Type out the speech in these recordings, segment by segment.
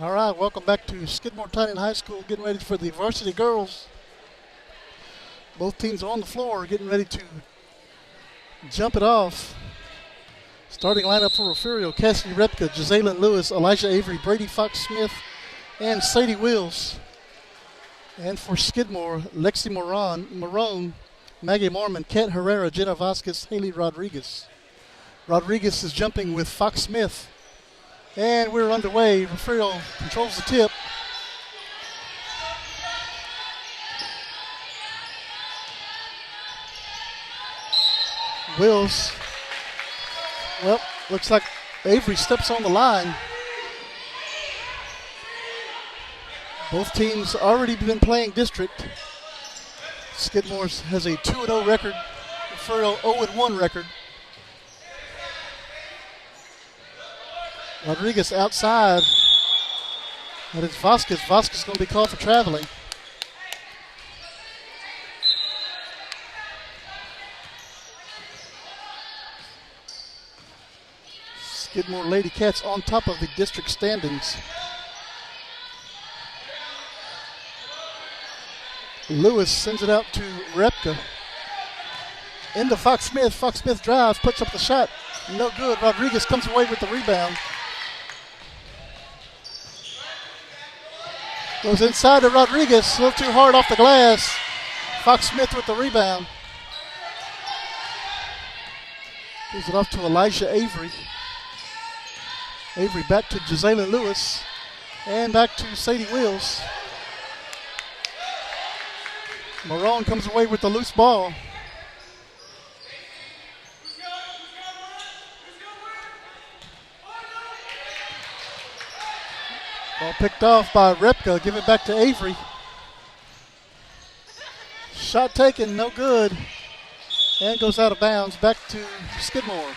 All right, welcome back to Skidmore Titan High School, getting ready for the varsity girls. Both teams are on the floor, getting ready to jump it off. Starting lineup for Refugio: Cassidy Repka, Jazalyn Lewis, Elijah Avery, Bradi Fox-Smith, and Sadie Wills. And for Skidmore, Lexi Marone, Maggie Mormon, Kat Herrera, Jenna Vasquez, Haylee Rodriguez. Rodriguez is jumping with Fox-Smith. And we're underway. Refugio controls the tip. Wills. Well, looks like Avery steps on the line. Both teams already been playing district. Skidmore has a 2-0 record. Refugio 0-1 record. Rodriguez outside. That is Vasquez. Vasquez going to be called for traveling. Skidmore Lady Cats on top of the district standings. Lewis sends it out to Repka. Into Fox-Smith. Fox-Smith drives, puts up the shot. No good. Rodriguez comes away with the rebound. Goes inside to Rodriguez. A little too hard off the glass. Fox-Smith with the rebound. Gives it off to Elijah Avery. Avery back to Jazalyn Lewis. And back to Sadie Wills. Marone comes away with the loose ball. Ball picked off by Repka. Give it back to Avery. Shot taken, no good. And goes out of bounds. Back to Skidmore.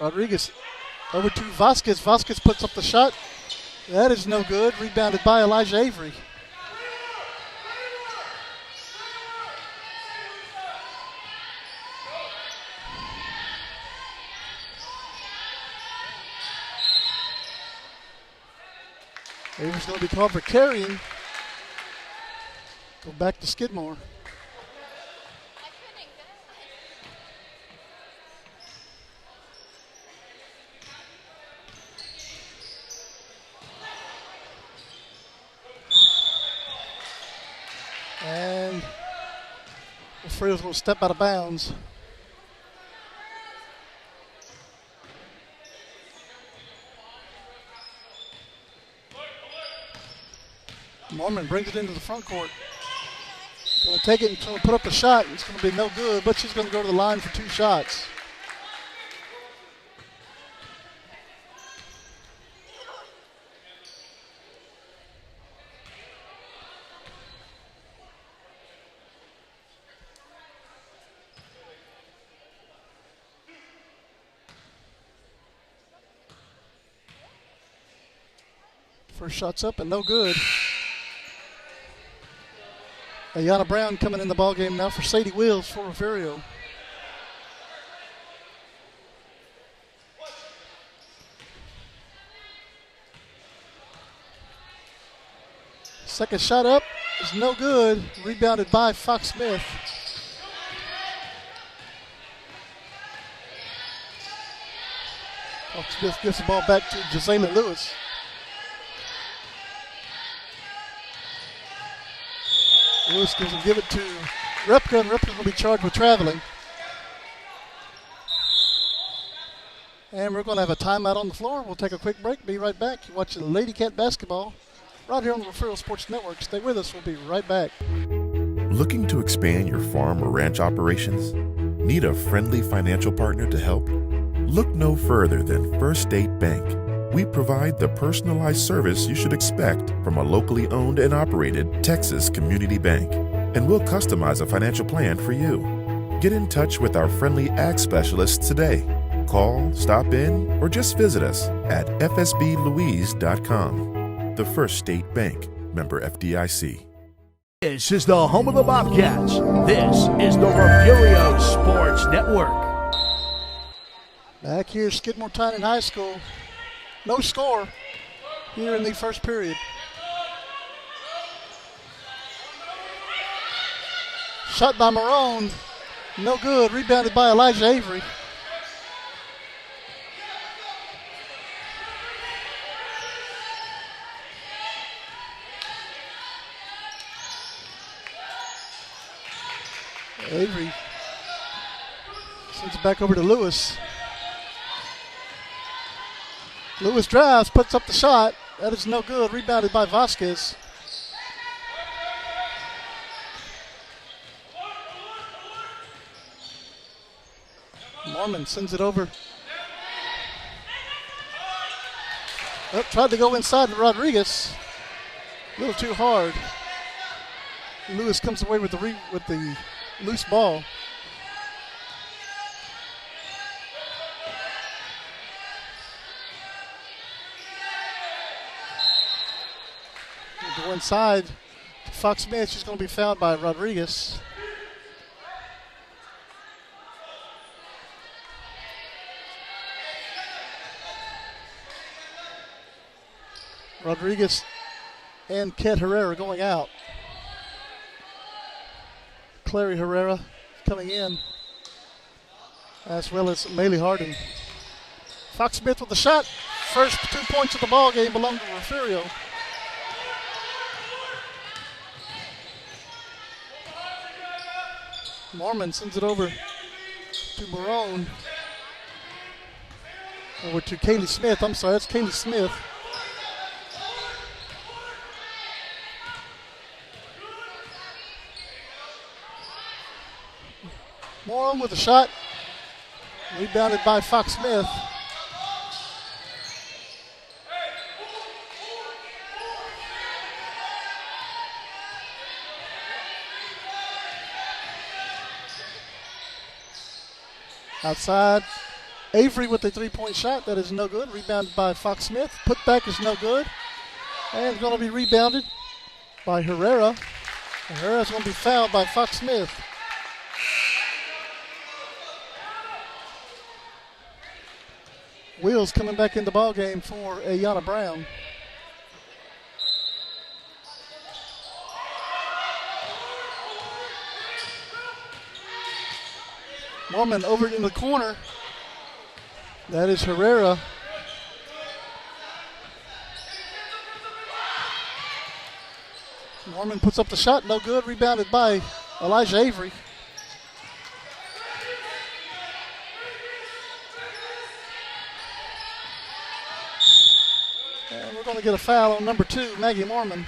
Rodriguez over to Vasquez. Vasquez puts up the shot. That is no good. Rebounded by Elijah Avery. Avery's going to be called for carrying. Go back to Skidmore. And Refugio's going to step out of bounds. Mormon brings it into the front court. Going to take it and going to put up the shot. It's going to be no good, but she's going to go to the line for 2 shots. First shot's up and no good. Ayana Brown coming in the ballgame now for Sadie Wills for Refugio. Second shot up is no good. Rebounded by Fox-Smith. Fox-Smith gives the ball back to Jazalyn Lewis. Lewis going to give it to Repka, and Repka's going to be charged with traveling. And we're going to have a timeout on the floor. We'll take a quick break, be right back. You're watching Lady Cat basketball right here on the Refugio Sports Network. Stay with us. We'll be right back. Looking to expand your farm or ranch operations? Need a friendly financial partner to help? Look no further than First State Bank. We provide the personalized service you should expect from a locally owned and operated Texas community bank. And we'll customize a financial plan for you. Get in touch with our friendly ag specialists today. Call, stop in, or just visit us at fsblouise.com. The First State Bank, member FDIC. This is the home of the Bobcats. This is the Refugio Sports Network. Back here, Skidmore Tynan High School. No score here in the first period. Shot by Marone. No good. Rebounded by Elijah Avery. Avery sends it back over to Lewis. Lewis drives, puts up the shot. That is no good. Rebounded by Vasquez. Mormon sends it over. Tried to go inside to Rodriguez. A little too hard. Lewis comes away with the loose ball. Go inside to Fox-Smith. She's going to be fouled by Rodriguez. Rodriguez and Ket Herrera going out. Clary Herrera coming in, as well as Maylee Harden. Fox-Smith with the shot. First 2 points of the ball game belong to Refugio. Mormon sends it over to Marone. Over to Kaylee Smith. I'm sorry, that's Kaylee Smith. Morone with a shot. Rebounded by Fox-Smith. Outside, Avery with a three-point shot. That is no good. Rebounded by Fox-Smith. Putback is no good. And going to be rebounded by Herrera. Herrera's going to be fouled by Fox-Smith. Wheels coming back in the ball game for Ayana Brown. Mormon over in the corner. That is Herrera. Mormon puts up the shot, no good. Rebounded by Elijah Avery. And we're going to get a foul on number 2, Maggie Mormon.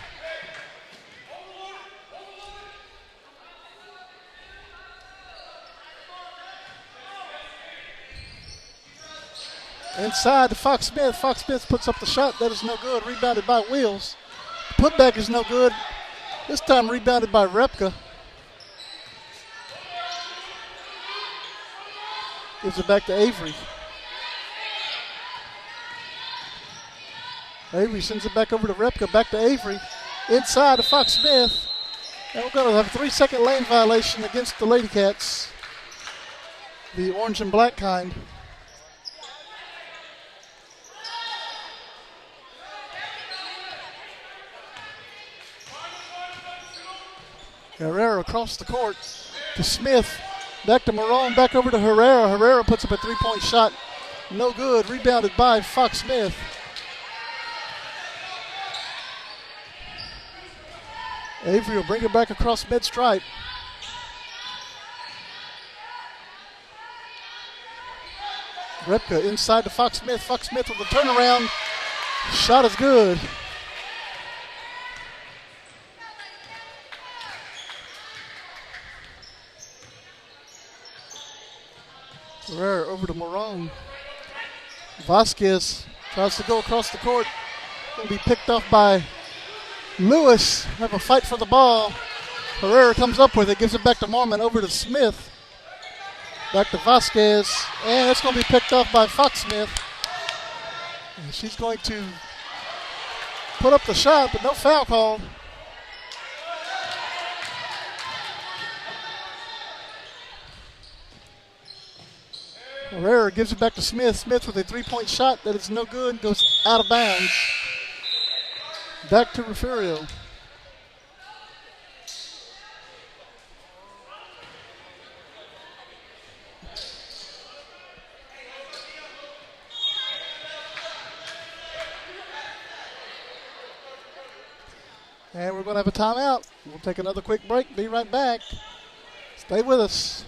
Inside to Fox-Smith. Fox-Smith puts up the shot. That is no good. Rebounded by Wheels. Putback is no good. This time rebounded by Repka. Gives it back to Avery. Avery sends it back over to Repka. Back to Avery. Inside to Fox-Smith. And we're going to have a 3-second lane violation against the Lady Cats. The orange and black kind. Herrera across the court to Smith. Back to Marone. Back over to Herrera. Herrera puts up a 3-point shot. No good. Rebounded by Fox-Smith. Avery will bring it back across mid-stripe. Repka inside to Fox-Smith. Fox-Smith with the turnaround. Shot is good. Herrera over to Marone. Vasquez tries to go across the court. Going to be picked off by Lewis. Have a fight for the ball. Herrera comes up with it, gives it back to Mormon. Over to Smith. Back to Vasquez, and it's going to be picked off by Fox-Smith. And she's going to put up the shot, but no foul called. Herrera gives it back to Smith. Smith with a three-point shot that is no good, goes out of bounds. Back to Refugio. And we're going to have a timeout. We'll take another quick break, be right back. Stay with us.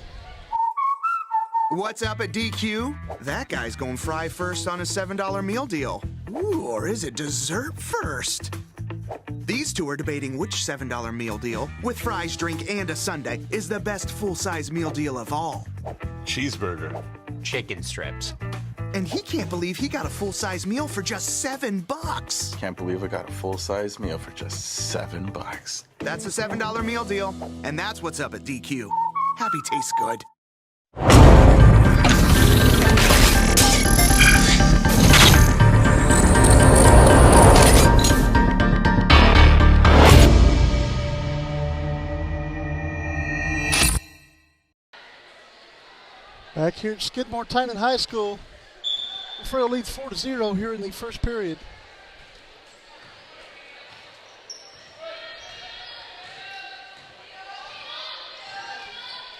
What's up at DQ? That guy's going fry first on a $7 meal deal. Ooh, or is it dessert first? These two are debating which $7 meal deal, with fries, drink, and a sundae, is the best full-size meal deal of all. Cheeseburger. Chicken strips. And he can't believe he got a full-size meal for just $7. Can't believe I got a full-size meal for just $7. That's a $7 meal deal, and that's what's up at DQ. Happy tastes good. Back here at Skidmore Tynan High School, Refugio leads 4-0 here in the first period.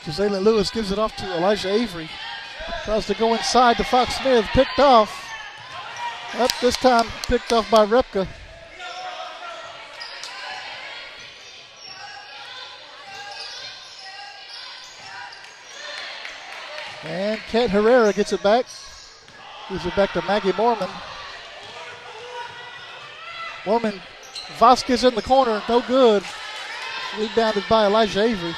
Jazayla Lewis gives it off to Elijah Avery. Tries to go inside to Fox-Smith, picked off. Up this time, picked off by Repka. And Kat Herrera gets it back. Gives it back to Maggie Mormon. Mormon, Vasquez in the corner, no good. Rebounded by Elijah Avery.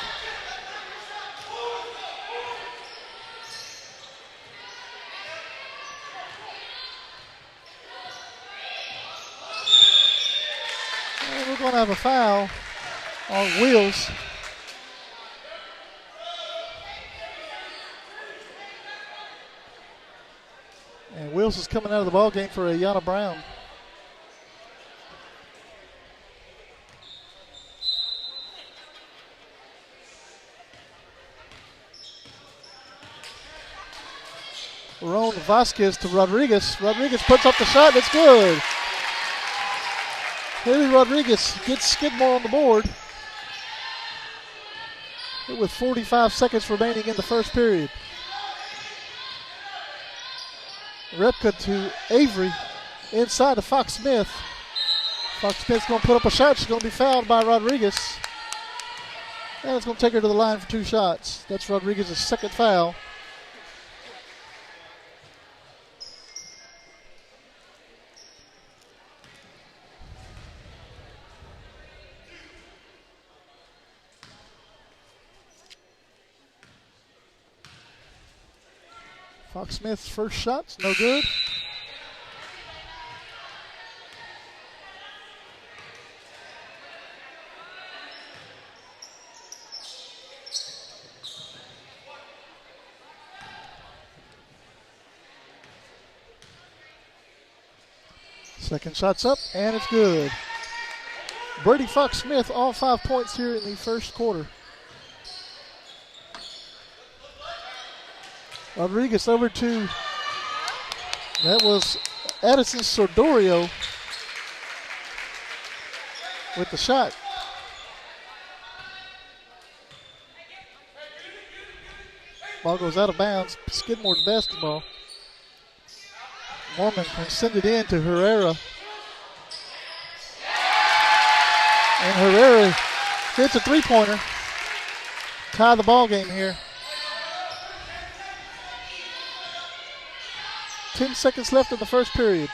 And we're going to have a foul on Wheels. And Wills is coming out of the ball game for Ayanna Brown. Ron Vasquez to Rodriguez. Rodriguez puts up the shot. It's good. Haylee Rodriguez gets Skidmore on the board with 45 seconds remaining in the first period. Repka to Avery, inside to Fox-Smith. Fox-Smith's going to put up a shot. She's going to be fouled by Rodriguez. And it's going to take her to the line for two shots. That's Rodriguez's second foul. Fox-Smith's first shot's no good. Second shot's up, and it's good. Bradi Fox-Smith, all 5 points here in the first quarter. Rodriguez over to, that was Addison Sordorio with the shot. Ball goes out of bounds. Skidmore's basketball. Mormon can send it in to Herrera. And Herrera hits a three-pointer. Tie the ball game here. 10 seconds left in the first period.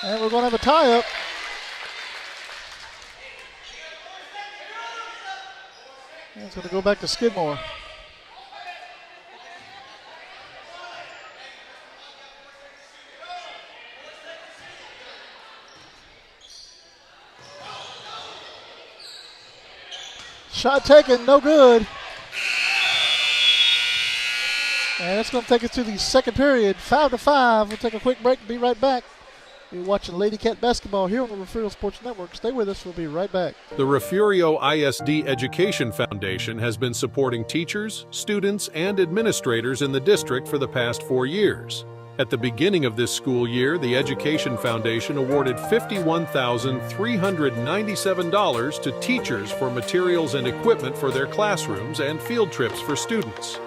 And we're going to have a tie-up. And it's going to go back to Skidmore. Shot taken, no good. And that's going to take us to the second period, 5-5. We'll take a quick break and be right back. You're watching Lady Cat basketball here on the Refugio Sports Network. Stay with us. We'll be right back. The Refugio ISD Education Foundation has been supporting teachers, students, and administrators in the district for the past 4 years. At the beginning of this school year, the Education Foundation awarded $51,397 to teachers for materials and equipment for their classrooms and field trips for students.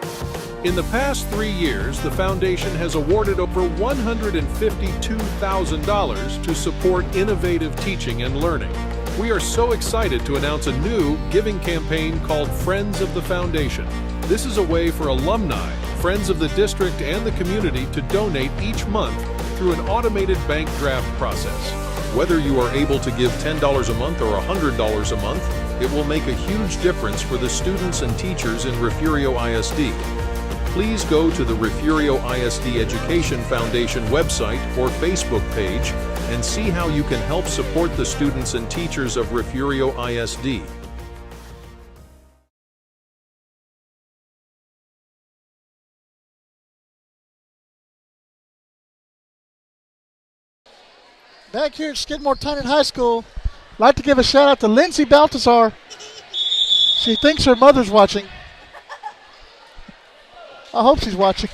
In the past 3 years, the foundation has awarded over $152,000 to support innovative teaching and learning. We are so excited to announce a new giving campaign called Friends of the Foundation. This is a way for alumni, friends of the district, and the community to donate each month through an automated bank draft process. Whether you are able to give $10 a month or $100 a month, it will make a huge difference for the students and teachers in Refugio ISD. Please go to the Refugio ISD Education Foundation website or Facebook page and see how you can help support the students and teachers of Refugio ISD. Back here at Skidmore Tynan High School, I'd like to give a shout out to Lindsay Baltazar. She thinks her mother's watching. I hope she's watching.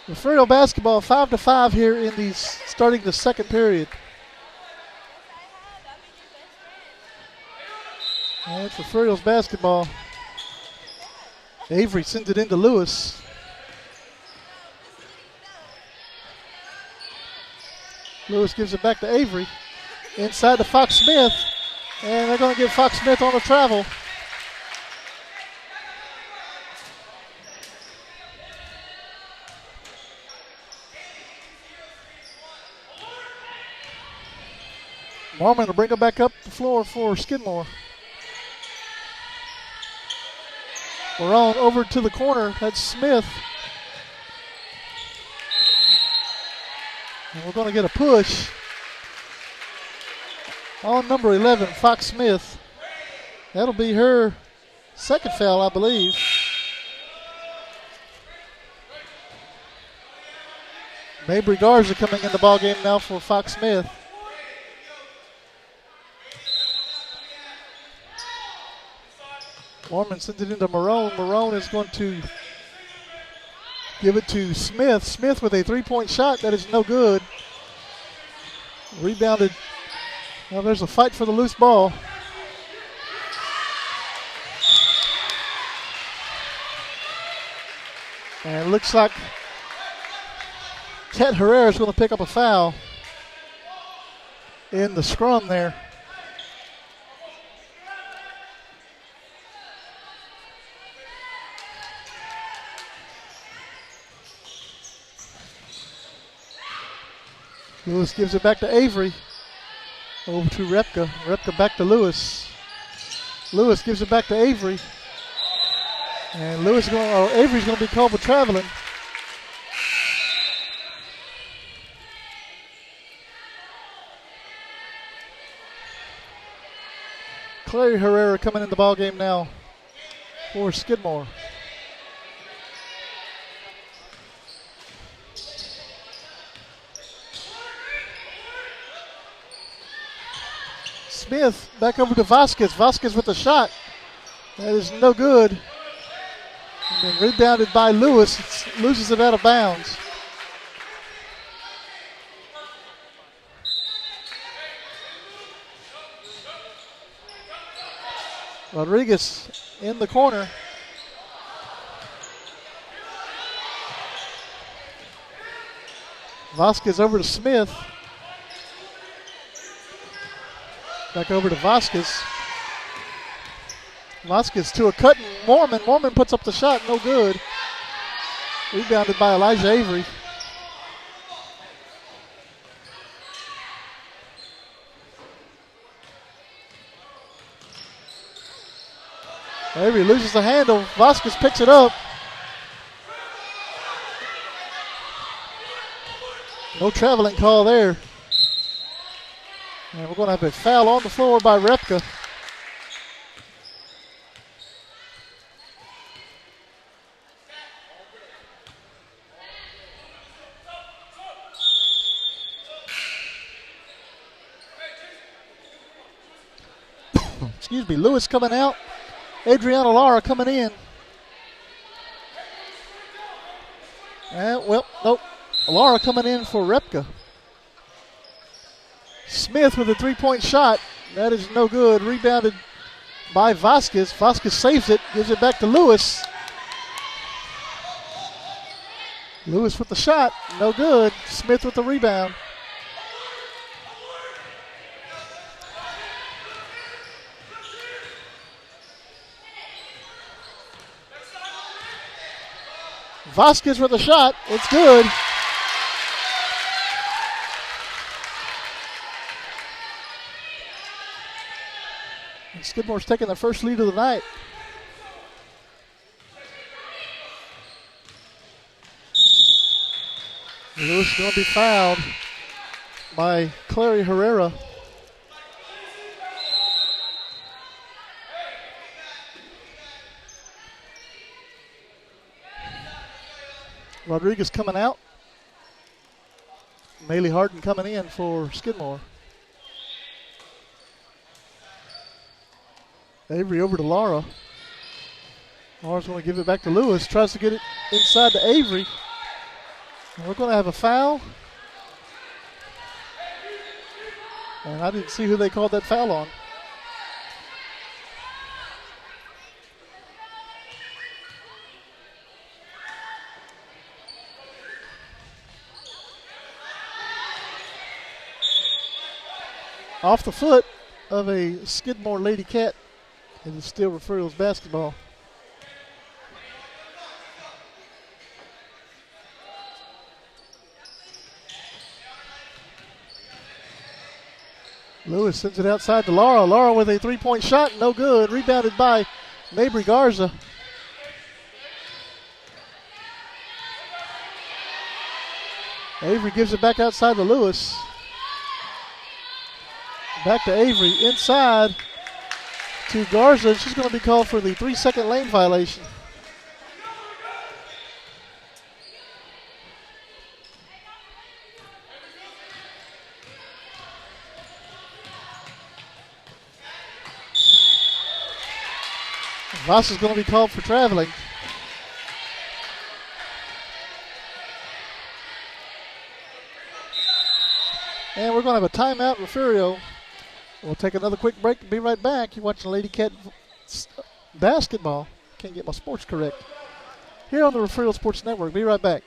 Refugio basketball 5-5 here in the starting the second period. And it's Refugio's basketball. Avery sends it into Lewis. Lewis gives it back to Avery. Inside to Fox-Smith. And they're going to give Fox-Smith on the travel. Mormon will bring it back up the floor for Skidmore. We're on over to the corner. That's Smith. And we're going to get a push on number 11, Fox-Smith. That'll be her second foul, I believe. Mabry Garza coming in the ballgame now for Fox-Smith. Mormon sends it into Marone. Marone is going to give it to Smith. Smith with a three-point shot. That is no good. Rebounded. Well, there's a fight for the loose ball. And it looks like Kat Herrera is going to pick up a foul in the scrum there. Lewis gives it back to Avery. Over to Repka. Repka back to Lewis. Lewis gives it back to Avery. And Avery's going to be called for traveling. Clary Herrera coming in the ballgame now for Skidmore. Smith back over to Vasquez. Vasquez with the shot. That is no good. And then rebounded by Lewis. Loses it out of bounds. Rodriguez in the corner. Vasquez over to Smith. Back over to Vasquez. Vasquez to a cutting Mormon. Mormon puts up the shot, no good. Rebounded by Elijah Avery. Avery loses the handle. Vasquez picks it up. No traveling call there. And we're going to have a foul on the floor by Repka. Excuse me, Lewis coming out. Adriana Lara coming in. And, well, nope. Lara coming in for Repka. Smith with a three-point shot. That is no good. Rebounded by Vasquez. Vasquez saves it, gives it back to Lewis. Lewis with the shot. No good. Smith with the rebound. Vasquez with a shot. It's good. And Skidmore's taking the first lead of the night. Lewis is going to be fouled by Clary Herrera. Rodriguez coming out. Haylee Harden coming in for Skidmore. Avery over to Lara. Lara's going to give it back to Lewis. Tries to get it inside to Avery. And we're going to have a foul. And I didn't see who they called that foul on. Off the foot of a Skidmore Lady Cat. It is still Refugio's basketball. Lewis sends it outside to Lara. Lara with a three-point shot, no good. Rebounded by Mabry Garza. Avery gives it back outside to Lewis. Back to Avery, inside to Garza. She's going to be called for the 3-second lane violation. Voss is going to be called for traveling. And we're going to have a timeout, Refugio. We'll take another quick break and be right back. You're watching Lady Cat basketball. Can't get my sports correct. Here on the Refugio Sports Network. Be right back.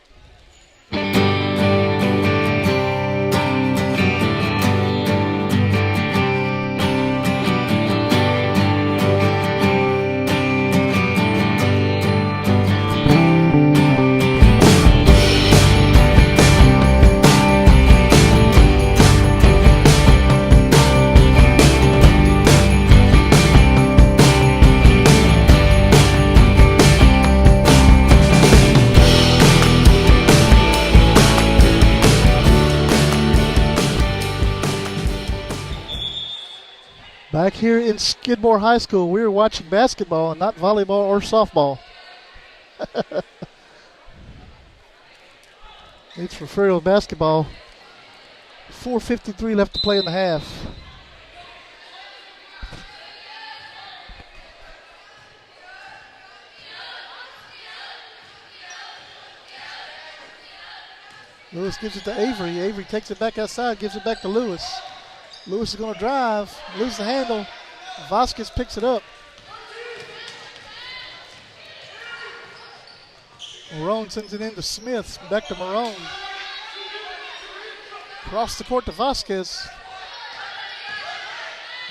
Back here in Skidmore High School, we are watching basketball and not volleyball or softball. It's Refugio basketball. 4:53 left to play in the half. Lewis gives it to Avery. Avery takes it back outside, gives it back to Lewis. Lewis is going to drive, lose the handle. Vasquez picks it up. Marone sends it in to Smith. Back to Marone. Across the court to Vasquez.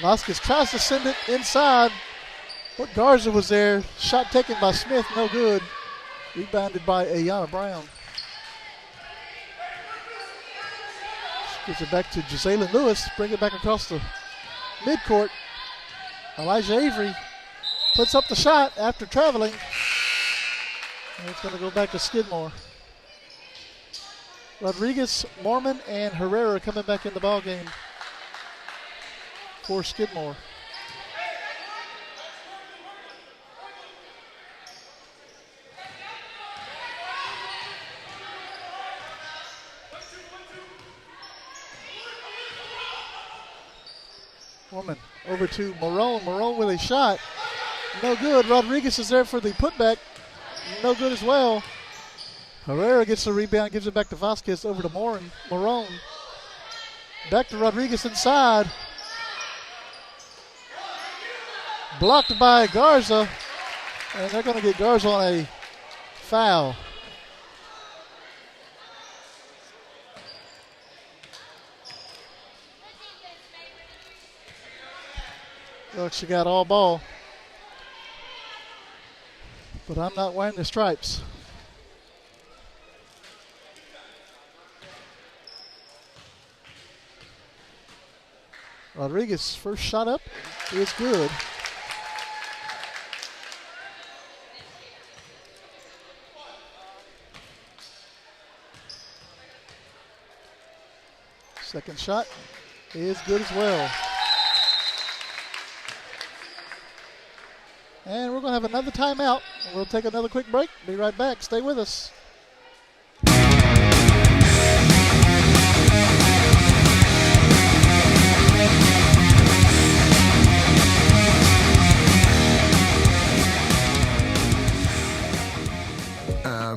Vasquez tries to send it inside. But Garza was there. Shot taken by Smith, no good. Rebounded by Ayana Brown. Gives it back to Gisela Lewis. Bring it back across the midcourt. Elijah Avery puts up the shot after traveling. And it's going to go back to Skidmore. Rodriguez, Mormon, and Herrera coming back in the ball game. for Skidmore. Norman over to Marone. Marone with a shot. No good. Rodriguez is there for the putback. No good as well. Herrera gets the rebound, gives it back to Vasquez, over to Marone. Back to Rodriguez inside. Blocked by Garza. And they're going to get Garza on a foul. Look, she got all ball. But I'm not wearing the stripes. Rodriguez first shot up is good. Second shot is good as well. And we're going to have another timeout. We'll take another quick break. Be right back. Stay with us.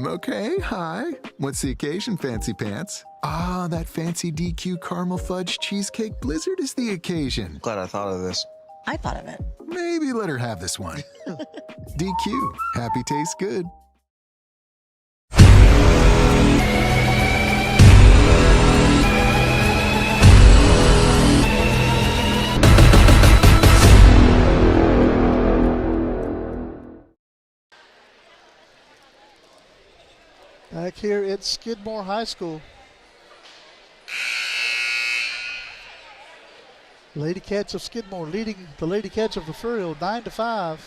Okay, hi. What's the occasion, Fancy Pants? Ah, that fancy DQ caramel fudge cheesecake blizzard is the occasion. Glad I thought of this. I thought of it. Maybe let her have this one. DQ, happy tastes good. Back here at Skidmore High School. Lady Cats of Skidmore leading the Lady Cats of Refugio 9-5.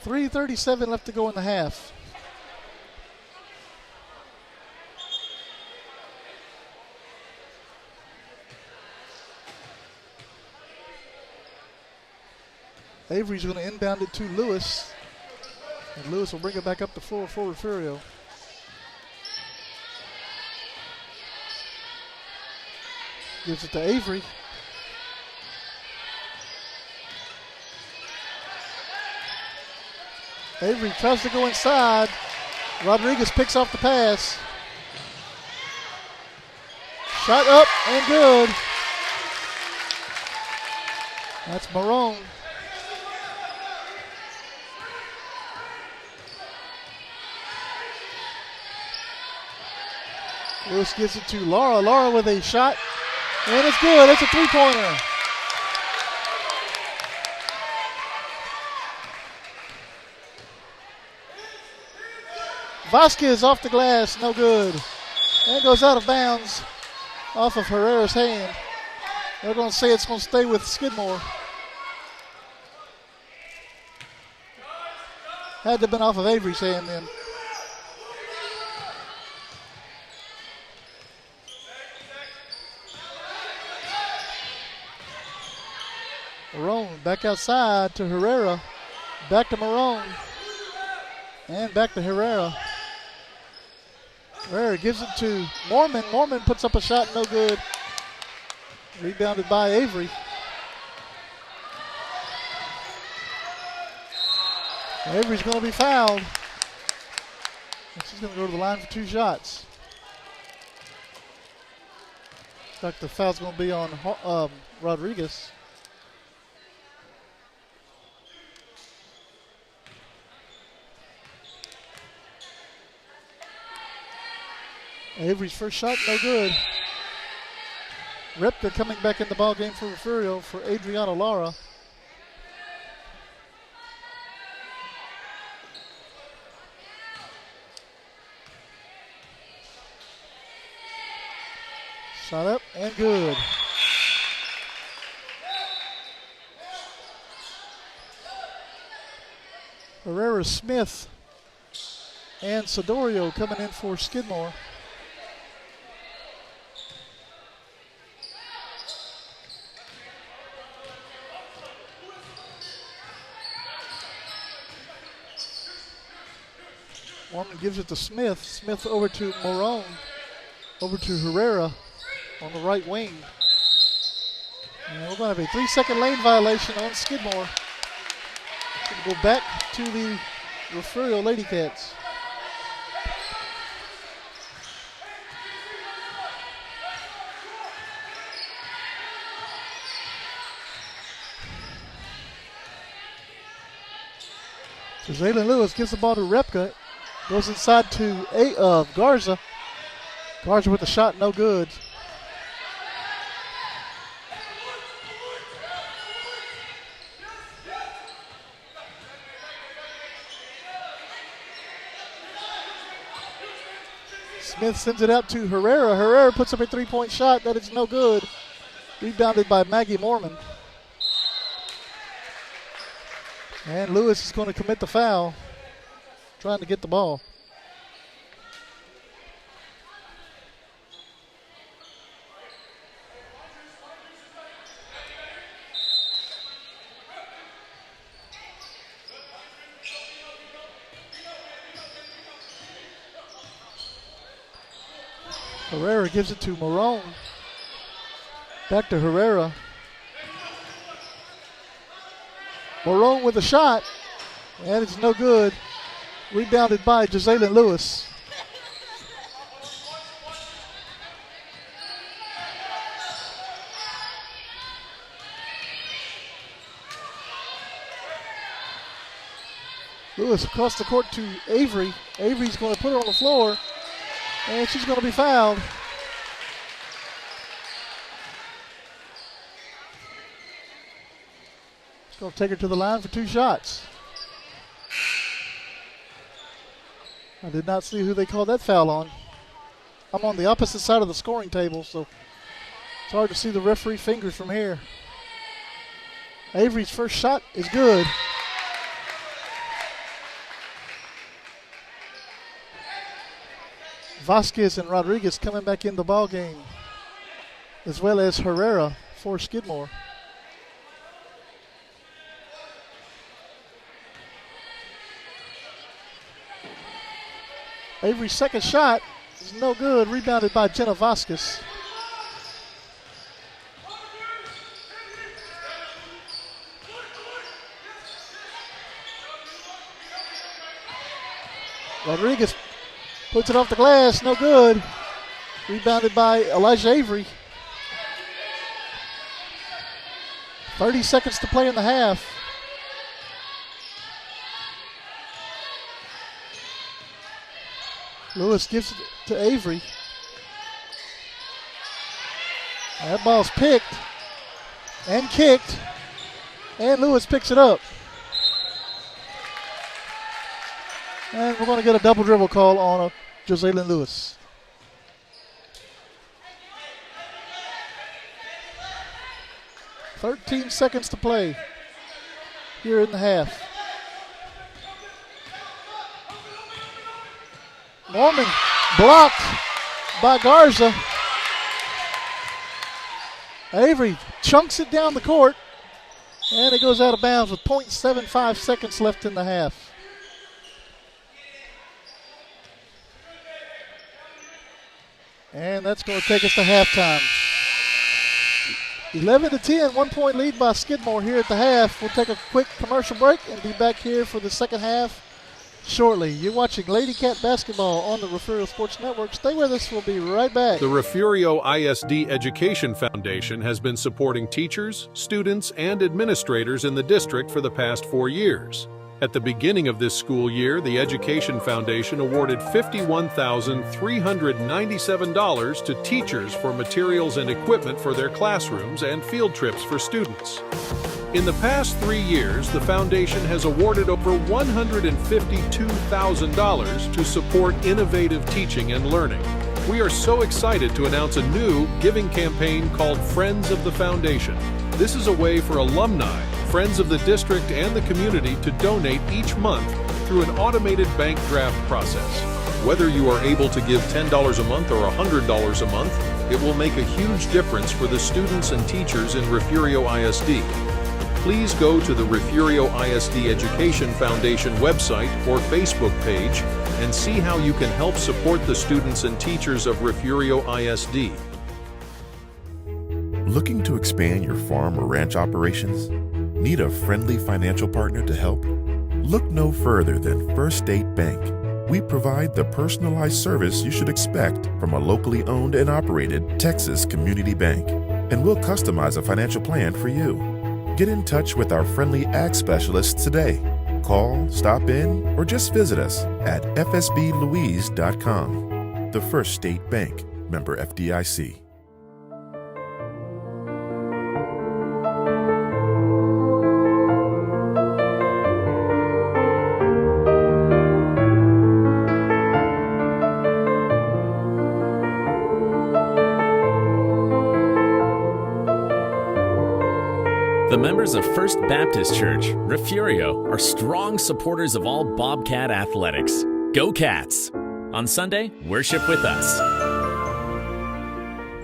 .337 left to go in the half. Avery's going to inbound it to Lewis. And Lewis will bring it back up the floor for Refugio. Gives it to Avery. Avery tries to go inside. Rodriguez picks off the pass. Shot up and good. That's Marone. Lewis gives it to Laura. Laura with a shot. And it's good. It's a three-pointer. Vasquez off the glass. No good. And goes out of bounds off of Herrera's hand. They're going to say it's going to stay with Skidmore. Had to have been off of Avery's hand then. Marone back outside to Herrera. Back to Marone. And back to Herrera. Herrera gives it to Mormon. Mormon puts up a shot, no good. Rebounded by Avery. Avery's going to be fouled. And she's going to go to the line for two shots. In fact, the foul's going to be on Rodriguez. Avery's first shot, no good. Repka coming back in the ball game for Refugio for Adriana Lara. Shot up and good. Herrera, Smith, and Sidorio coming in for Skidmore. Mormon gives it to Smith. Smith over to Morone. Over to Herrera on the right wing. And we're going to have a 3-second lane violation on Skidmore. Going to go back to the Refugio Lady Cats. So Jalen Lewis gives the ball to Repka. Goes inside to Garza. Garza with the shot, no good. Smith sends it out to Herrera. Herrera puts up a 3-point shot. That is no good. Rebounded by Maggie Mormon. And Lewis is going to commit the foul, trying to get the ball. Herrera gives it to Morone. Back to Herrera. Morone with a shot, and it's no good. Rebounded by Jalen Lewis. Lewis across the court to Avery. Avery's going to put her on the floor, and she's going to be fouled. She's going to take her to the line for 2 shots. I did not see who they called that foul on. I'm on the opposite side of the scoring table, so it's hard to see the referee fingers from here. Avery's first shot is good. Vasquez and Rodriguez coming back in the ball game, as well as Herrera for Skidmore. Avery's second shot is no good, rebounded by Jenna Vasquez. Rodriguez puts it off the glass, no good. Rebounded by Elijah Avery. 30 seconds to play in the half. Lewis gives it to Avery. That ball's picked and kicked, and Lewis picks it up. And we're going to get a double dribble call on Jalen Lewis. "13 seconds to play here in the half. Mormon blocked by Garza. Avery chunks it down the court, and it goes out of bounds with 0.75 seconds left in the half. And that's going to take us to halftime. 11-10, 1-point lead by Skidmore here at the half. We'll take a quick commercial break and be back here for the second half shortly. You're watching Lady Cat Basketball on the Refugio Sports Network. Stay with us. We'll be right back. The Refugio ISD Education Foundation has been supporting teachers, students, and administrators in the district for the past 4 years. At the beginning of this school year, the Education Foundation awarded $51,397 to teachers for materials and equipment for their classrooms and field trips for students. In the past 3 years, the foundation has awarded over $152,000 to support innovative teaching and learning. We are so excited to announce a new giving campaign called Friends of the Foundation. This is a way for alumni, friends of the district and the community to donate each month through an automated bank draft process. Whether you are able to give $10 a month or $100 a month, it will make a huge difference for the students and teachers in Refugio ISD. Please go to the Refugio ISD Education Foundation website or Facebook page and see how you can help support the students and teachers of Refugio ISD. Looking to expand your farm or ranch operations? Need a friendly financial partner to help? Look no further than First State Bank. We provide the personalized service you should expect from a locally owned and operated Texas community bank, and we'll customize a financial plan for you. Get in touch with our friendly ag specialists today. Call, stop in, or just visit us at fsblouise.com. The First State Bank, member FDIC. The members of First Baptist Church, Refugio, are strong supporters of all Bobcat athletics. Go Cats! On Sunday, worship with us.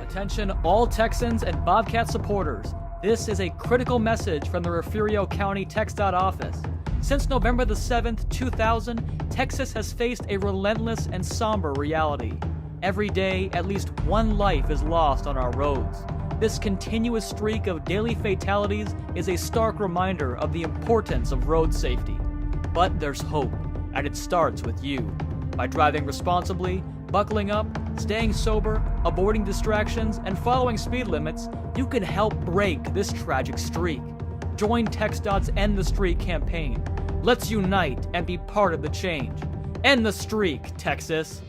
Attention all Texans and Bobcat supporters. This is a critical message from the Refugio County TxDOT office. Since November the 7th, 2000, Texas has faced a relentless and somber reality. Every day, at least one life is lost on our roads. This continuous streak of daily fatalities is a stark reminder of the importance of road safety. But there's hope, and it starts with you. By driving responsibly, buckling up, staying sober, avoiding distractions, and following speed limits, you can help break this tragic streak. Join TxDOT's End the Streak campaign. Let's unite and be part of the change. End the streak, Texas!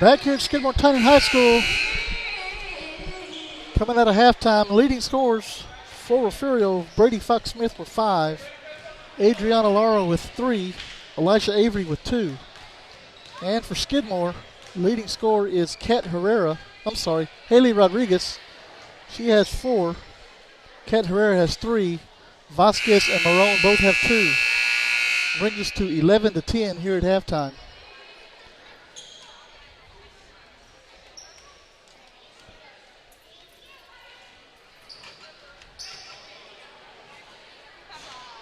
Back here at Skidmore Tynan High School, coming out of halftime, leading scorers for Refugio, Bradi Fox-Smith with 5, Adriana Lara with 3, Elijah Avery with 2. And for Skidmore, leading scorer is Haylee Rodriguez. She has 4. Kat Herrera has 3. Vasquez and Marone both have 2. Brings us to 11-10 here at halftime.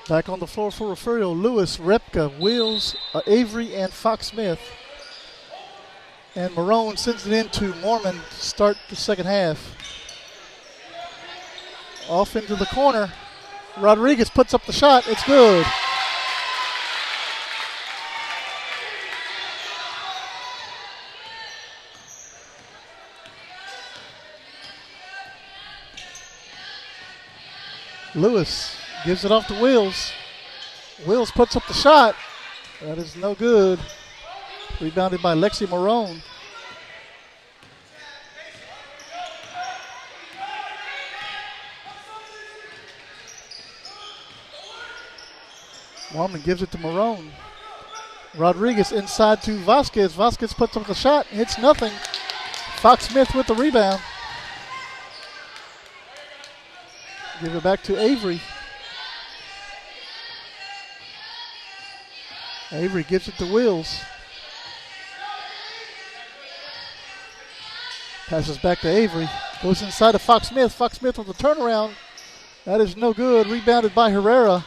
Back on the floor for Refugio, Lewis, Repka, Wills, Avery, and Fox-Smith. And Marone sends it into Mormon to start the second half. Off into the corner. Rodriguez puts up the shot. It's good. Lewis gives it off to Wills. Wills puts up the shot. That is no good. Rebounded by Lexi Marone. Mormon gives it to Marone. Rodriguez inside to Vasquez. Vasquez puts up the shot. Hits nothing. Fox-Smith with the rebound. Give it back to Avery. Avery gives it to Wills. Passes back to Avery. Goes inside to Fox-Smith. Fox-Smith with the turnaround. That is no good. Rebounded by Herrera.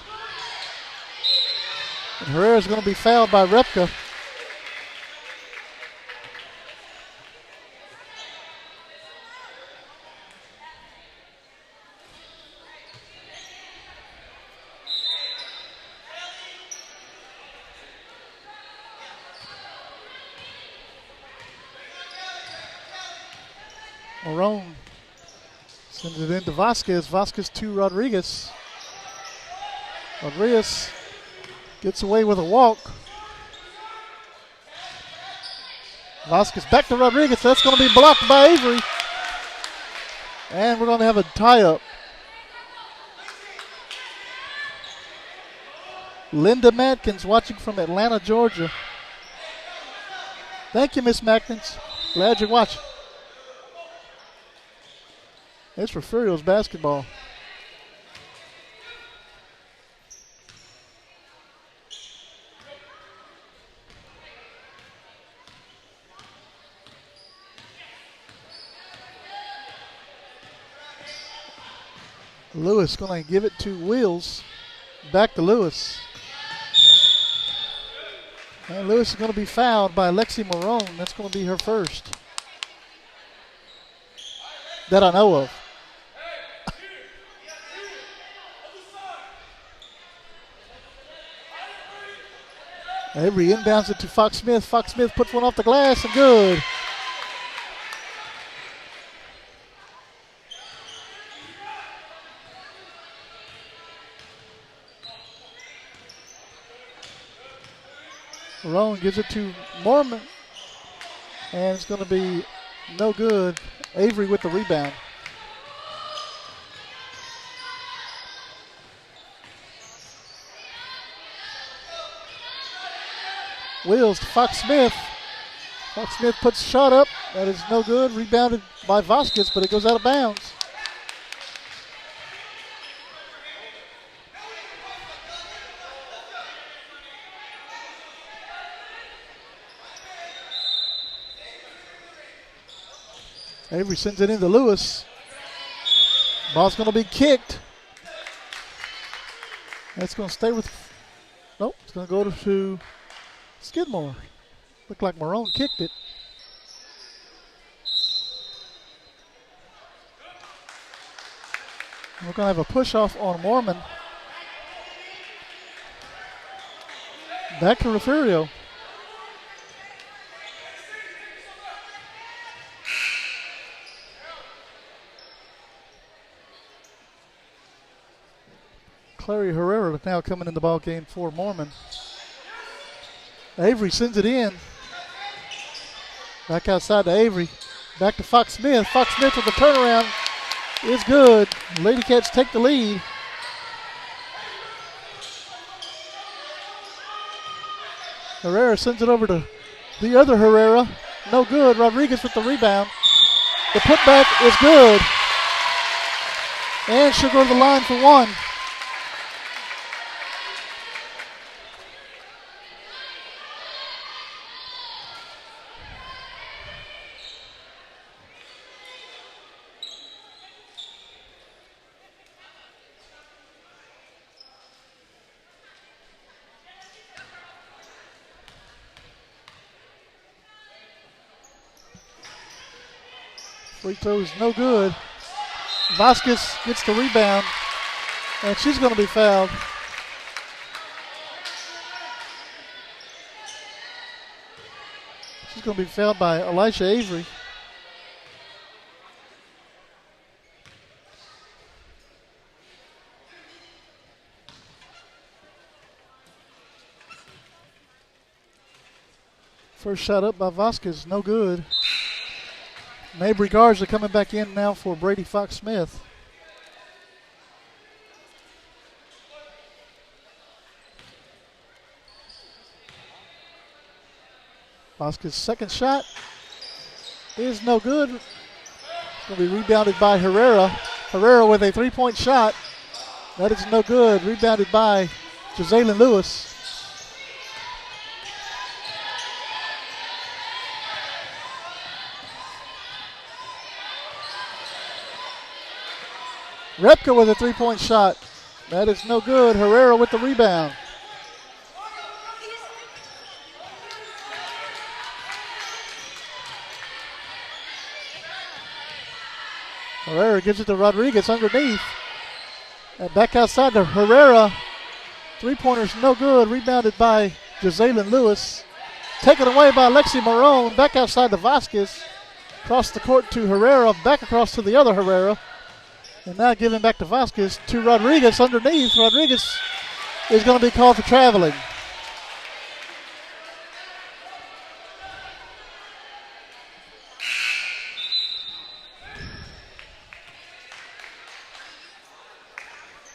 And Herrera's going to be fouled by Repka. Marone sends it into Vasquez. Vasquez to Rodriguez. Rodriguez gets away with a walk. Vasquez back to Rodriguez. That's going to be blocked by Avery. And we're going to have a tie-up. Linda Matkins watching from Atlanta, Georgia. Thank you, Miss Matkins. Glad you're watching. It's Refugio's basketball. Lewis going to give it to Wills. Back to Lewis. And Lewis is going to be fouled by Lexi Marone. That's going to be her first that I know of. Avery inbounds it to Fox-Smith. Fox-Smith puts one off the glass and good. Marone gives it to Mormon. And it's going to be no good. Avery with the rebound. Wills to Fox-Smith. Fox-Smith puts the shot up. That is no good. Rebounded by Vasquez, but it goes out of bounds. Avery sends it into Lewis. Ball's going to be kicked. That's going to stay with, nope, it's going to go to Skidmore. Looked like Marone kicked it. We're going to have a push-off on Mormon. Back to Refugio. Clary Herrera now coming in the ball game for Mormon. Avery sends it in. Back outside to Avery. Back to Fox-Smith. Fox-Smith with the turnaround is good. Lady Cats take the lead. Herrera sends it over to the other Herrera. No good. Rodriguez with the rebound. The putback is good. And she'll go to the line for one. Free throw is no good. Vasquez gets the rebound, and she's going to be fouled. She's going to be fouled by Elisha Avery. First shot up by Vasquez, no good. Mabry Garza coming back in now for Bradi Fox-Smith. Vasquez's second shot is no good. It's going to be rebounded by Herrera. Herrera with a three-point shot. That is no good. Rebounded by Jazalyn Lewis. Repka with a three-point shot. That is no good. Herrera with the rebound. Herrera gives it to Rodriguez underneath. And back outside to Herrera. Three-pointer's no good. Rebounded by Jazalyn Lewis. Taken away by Lexi Marone. Back outside to Vasquez. Across the court to Herrera. Back across to the other Herrera. And now giving back to Vasquez to Rodriguez underneath. Rodriguez is going to be called for traveling.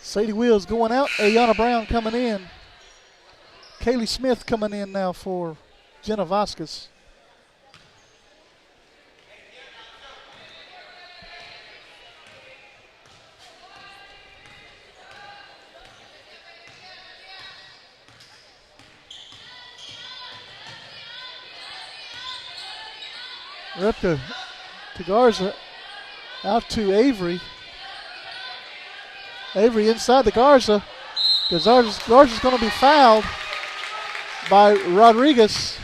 Sadie Wills going out. Ayana Brown coming in. Kaylee Smith coming in now for Jenna Vasquez. Repka to Garza, out to Avery. Avery inside to Garza. Garza's going to be fouled by Rodriguez.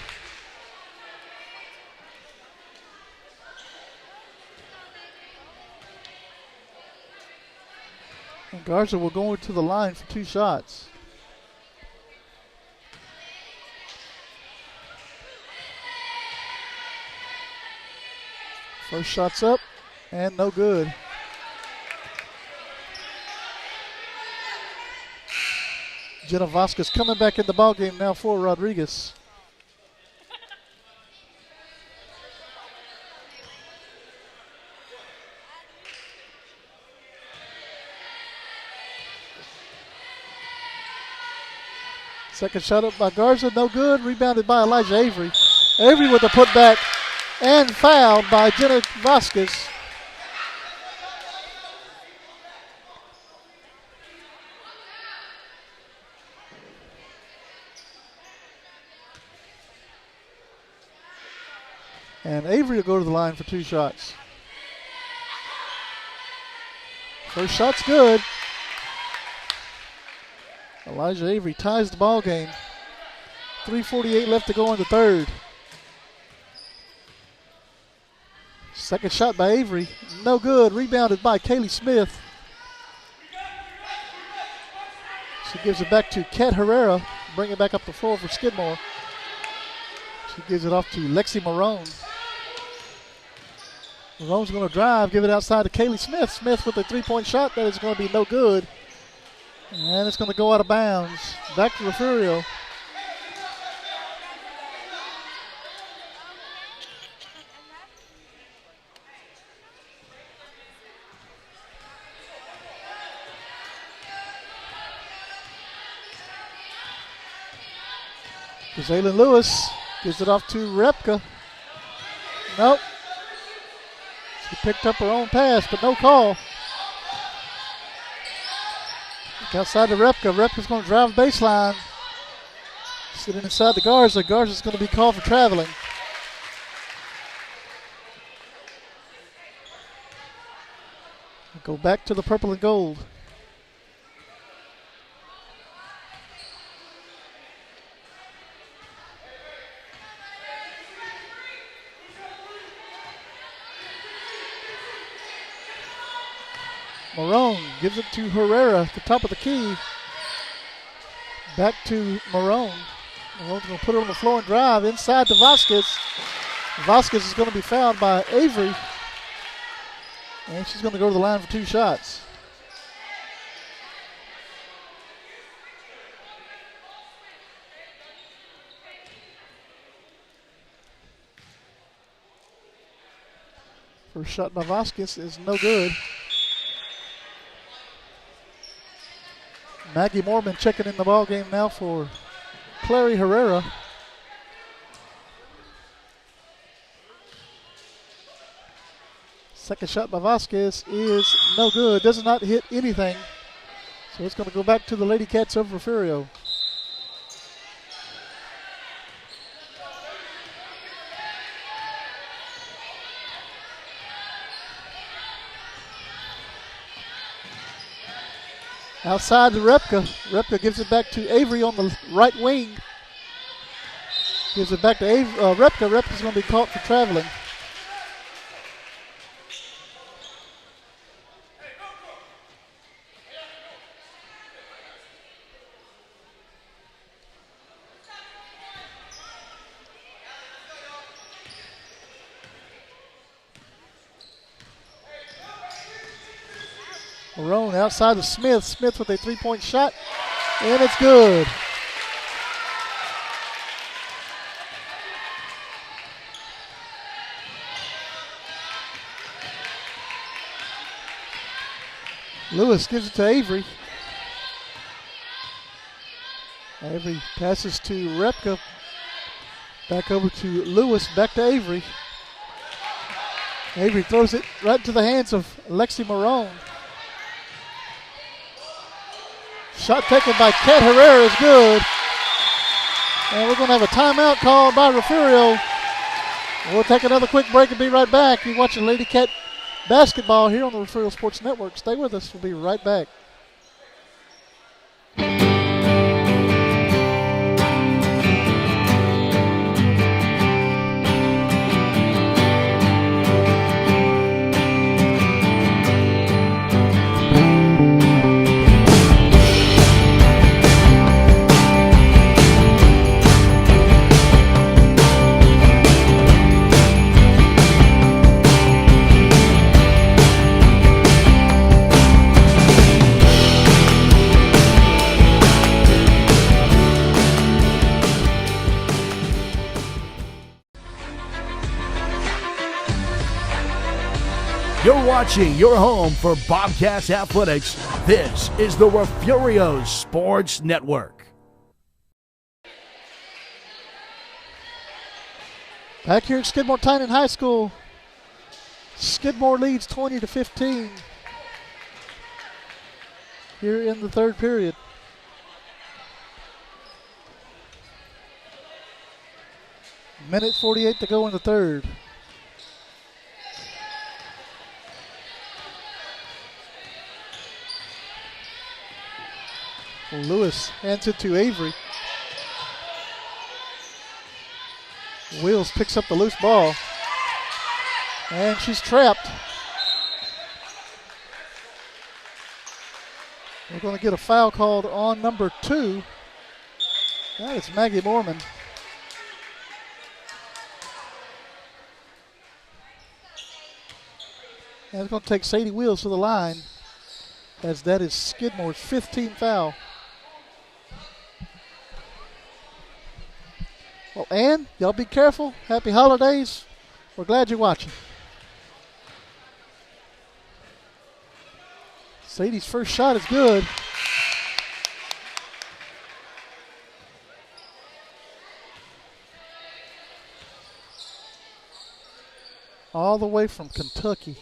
And Garza will go to the line for two shots. First shot's up and no good. Jenna Vasquez coming back in the ballgame now for Rodriguez. Second shot up by Garza, no good. Rebounded by Elijah Avery. Avery with a putback and fouled by Jenna Vasquez. And Avery will go to the line for two shots. First shot's good. Elijah Avery ties the ball game. 3:48 left to go in the third. Second shot by Avery, no good. Rebounded by Kaylee Smith. She gives it back to Kat Herrera. Bring it back up the floor for Skidmore. She gives it off to Lexi Marone. Marone's going to drive, give it outside to Kaylee Smith. Smith with a three-point shot that is going to be no good. And it's going to go out of bounds. Back to Refugio. Jalen Lewis gives it off to Repka. Nope. She picked up her own pass, but no call. Outside to Repka. Repka's going to drive the baseline. Sitting inside the Garza. Garza's going to be called for traveling. Go back to the purple and gold. Marone gives it to Herrera at the top of the key. Back to Marone. Marone's going to put it on the floor and drive inside to Vasquez. Vasquez is going to be fouled by Avery. And she's going to go to the line for 2 shots. First shot by Vasquez is no good. Maggie Mormon checking in the ball game now for Clary Herrera. Second shot by Vasquez is no good. Does not hit anything. So it's going to go back to the Lady Cats of Refugio. Outside to Repka. Repka gives it back to Avery on the right wing. Gives it back to Repka. Repka's going to be caught for traveling. Marone outside to Smith. Smith with a 3-point shot, and it's good. Lewis gives it to Avery. Avery passes to Repka. Back over to Lewis, back to Avery. Avery throws it right into the hands of Lexi Marone. Shot taken by Kat Herrera is good. And we're going to have a timeout called by Refugio. We'll take another quick break and be right back. You're watching Lady Cat basketball here on the Refugio Sports Network. Stay with us. We'll be right back. You're watching your home for Bobcats Athletics. This is the Refugio Sports Network. Back here at Skidmore Tynan High School, Skidmore leads 20-15 here in the third period. Minute 48 to go in the third. Lewis hands it to Avery. Wills picks up the loose ball. And she's trapped. We're going to get a foul called on number 2. That is Maggie Mormon. And it's going to take Sadie Wills to the line, as that is Skidmore's 15th foul. Well, Ann, y'all be careful. Happy holidays. We're glad you're watching. Sadie's first shot is good. all the way from Kentucky.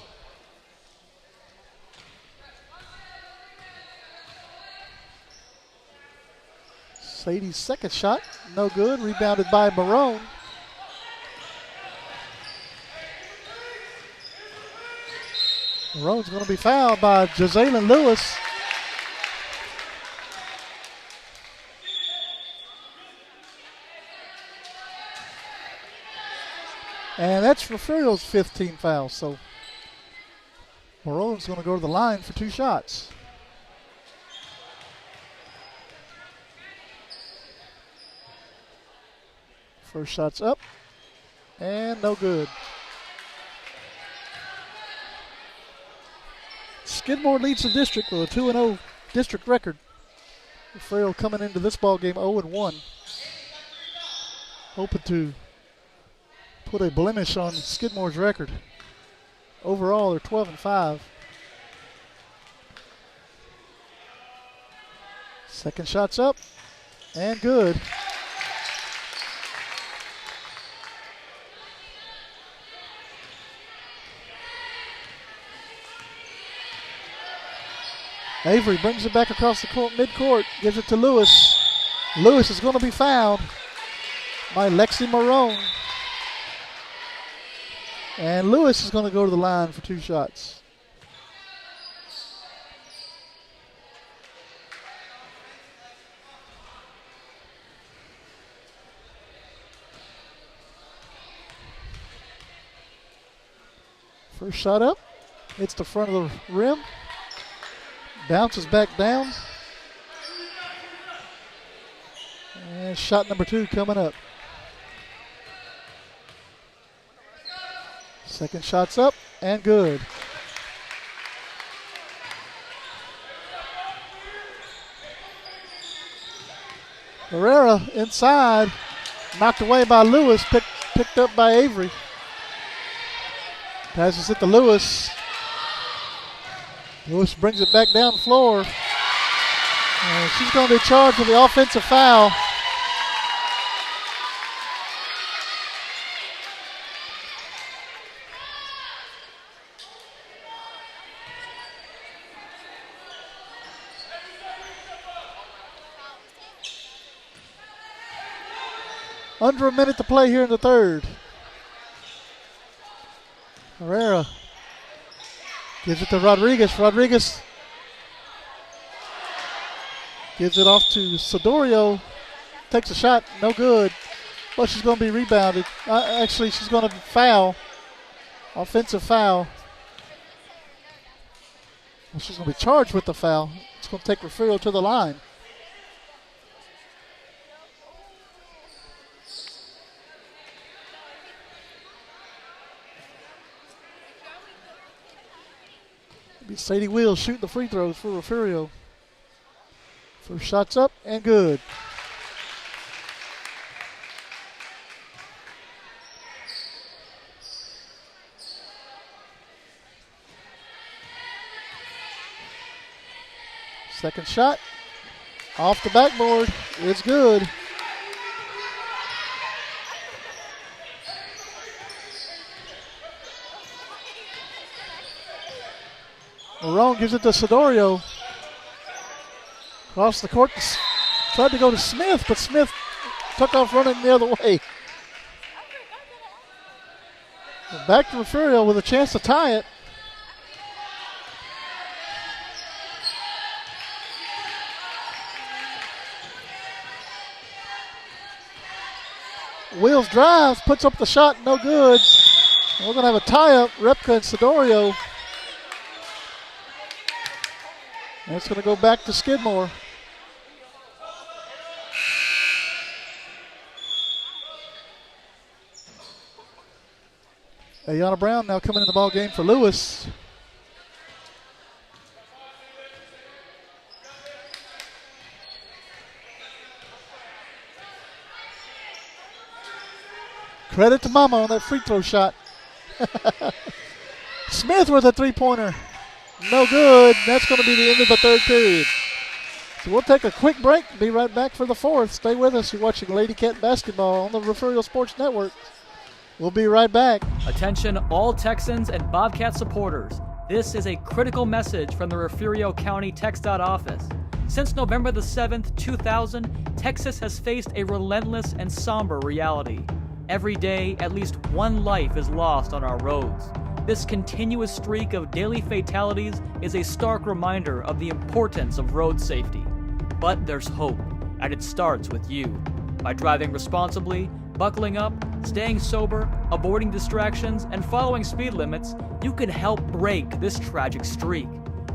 Sadie's second shot, no good. Rebounded by Barone. Barone's going to be fouled by Jazalyn Lewis. And that's Refugio's 15th foul. So Barone's going to go to the line for 2 shots. First shot's up and no good. Skidmore leads the district with a 2-0 district record. Refugio coming into this ball game 0-1. Hoping to put a blemish on Skidmore's record. Overall, they're 12-5. Second shot's up and good. Avery brings it back across the court, midcourt, gives it to Lewis. Lewis is going to be fouled by Lexi Marone. And Lewis is going to go to the line for 2 shots. First shot up, hits the front of the rim. Bounces back down. And shot number 2 coming up. Second shot's up and good. Herrera inside. Knocked away by Lewis. Picked up by Avery. Passes it to Lewis. Lewis brings it back down the floor. And she's going to be charged with the offensive foul. Under a minute to play here in the third. Herrera gives it to Rodriguez. Rodriguez gives it off to Sodorio. Takes a shot, no good. But she's going to be rebounded. Actually, she's going to foul. Offensive foul. Well, she's going to be charged with the foul. It's going to take Refugio to the line. Sadie Wheels shooting the free throws for Refugio. First shot's up and good. Second shot off the backboard. It's good. Marone gives it to Sodorio. Across the court, tried to go to Smith, but Smith took off running the other way. Back to Refugio with a chance to tie it. Wheels drives, puts up the shot, no good. We're going to have a tie-up, Repka and Sodorio. And it's going to go back to Skidmore. Ayana Brown now coming in the ball game for Lewis. Credit to Mama on that free throw shot. Smith with a three-pointer. No good. That's going to be the end of the third period. So we'll take a quick break. Be right back for the fourth. Stay with us. You're watching Lady Cat Basketball on the Refugio Sports Network. We'll be right back. Attention all Texans and Bobcat supporters. This is a critical message from the Refugio County TxDOT office. Since November the 7th, 2000, Texas has faced a relentless and somber reality. Every day, at least one life is lost on our roads. This continuous streak of daily fatalities is a stark reminder of the importance of road safety. But there's hope, and it starts with you. By driving responsibly, buckling up, staying sober, avoiding distractions, and following speed limits, you can help break this tragic streak.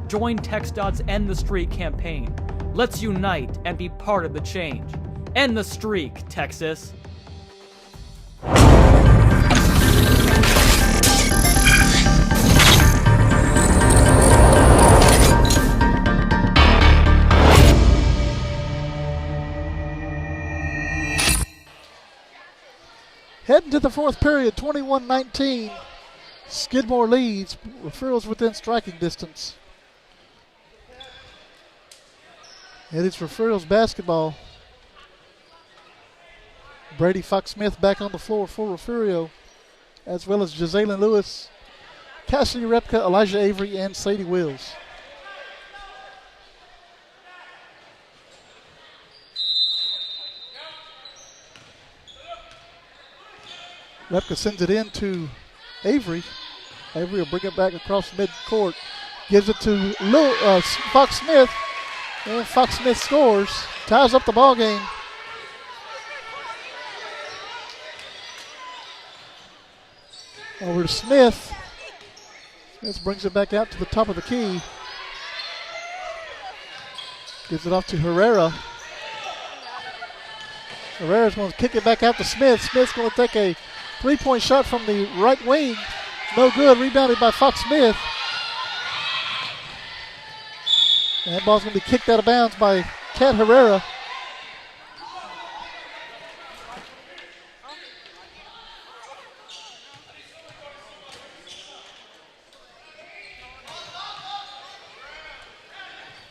Join TxDOT's End the Streak campaign. Let's unite and be part of the change. End the streak, Texas. Heading to the fourth period, 21-19. Skidmore leads. Refugio's within striking distance. It is Refugio's basketball. Bradi Fox-Smith back on the floor for Refugio, as well as Jazalyn Lewis, Cassidy Repka, Elijah Avery, and Sadie Wills. Repka sends it in to Avery. Avery will bring it back across midcourt. Gives it to Fox-Smith. And Fox-Smith scores. Ties up the ball game. Over to Smith. Smith brings it back out to the top of the key. Gives it off to Herrera. Herrera's going to kick it back out to Smith. Smith's going to take a three-point shot from the right wing. No good. Rebounded by Fox-Smith. And that ball's going to be kicked out of bounds by Kat Herrera.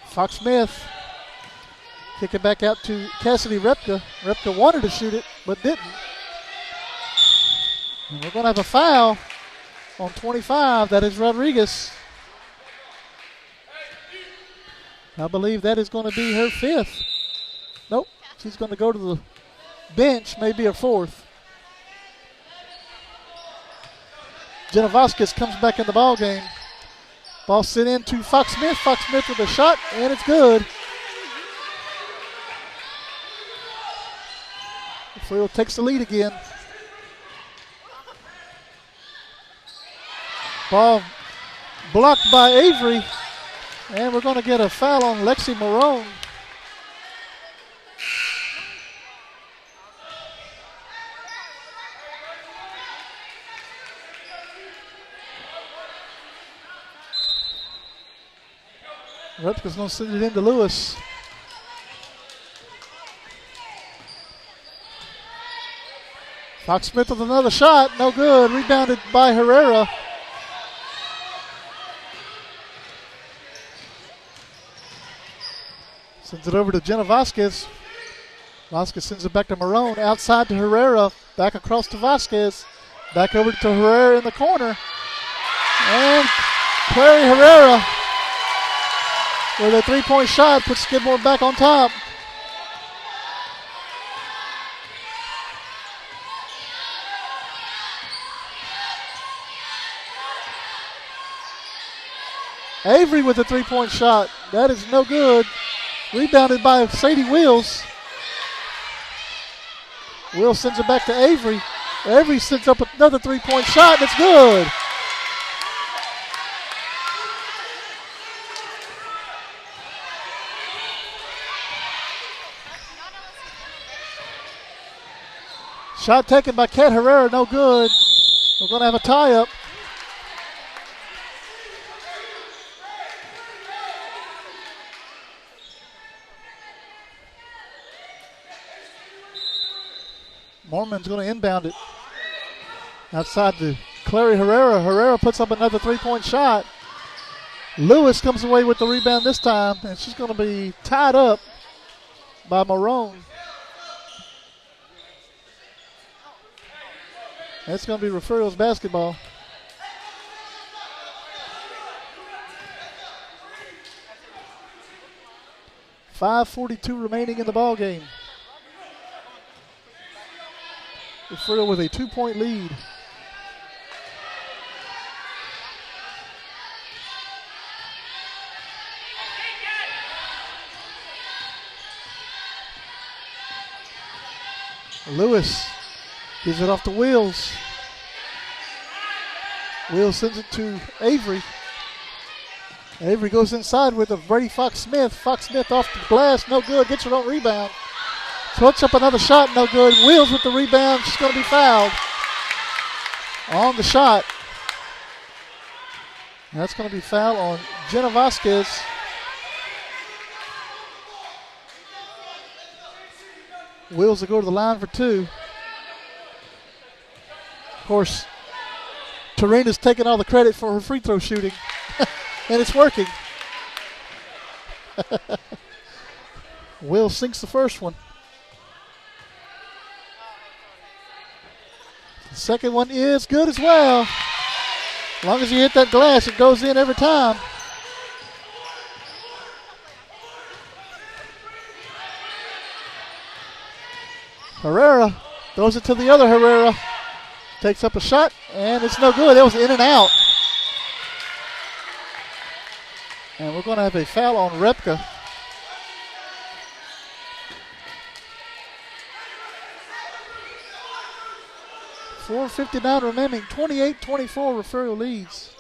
Fox-Smith kick it back out to Cassidy Repka. Repka wanted to shoot it, but didn't. And we're going to have a foul on 25. That is Rodriguez. I believe that is going to be her fifth. Nope. She's going to go to the bench, maybe her fourth. Jenna Vasquez comes back in the ball game. Ball sent in to Fox-Smith. Fox-Smith with a shot, and it's good. Refugio takes the lead again. Ball blocked by Avery. And we're going to get a foul on Lexi Marone. Repka's going to send it into Lewis. Fox-Smith with another shot. No good. Rebounded by Herrera. Sends it over to Jenna Vasquez. Vasquez sends it back to Marone. Outside to Herrera. Back across to Vasquez. Back over to Herrera in the corner. And Clary Herrera with a three-point shot puts Skidmore back on top. Avery with a three-point shot. That is no good. Rebounded by Sadie Wills. Wills sends it back to Avery. Avery sends up another three-point shot, and it's good. Shot taken by Kat Herrera, no good. We're going to have a tie-up. Mormon's going to inbound it. Outside to Clary Herrera. Herrera puts up another three-point shot. Lewis comes away with the rebound this time, and she's going to be tied up by Marone. That's going to be Refugio's basketball. .5:42 remaining in the ball game. Refugio with a 2-point lead. Lewis gives it off to Wills. Wills sends it to Avery. Avery goes inside with a Bradi Fox-Smith. Fox-Smith off the glass, no good. Gets her own rebound. Puts up another shot, no good. Wills with the rebound. She's going to be fouled on the shot. And that's going to be foul on Jenna Vasquez. Wills will go to the line for 2. Of course, Tarina's taking all the credit for her free throw shooting, and it's working. Wills sinks the first one. The second one is good as well. As long as you hit that glass, it goes in every time. Herrera throws it to the other Herrera. Takes up a shot, and it's no good. That was in and out. And we're going to have a foul on Repka. .4:59 remaining, 28-24, Refugio leads.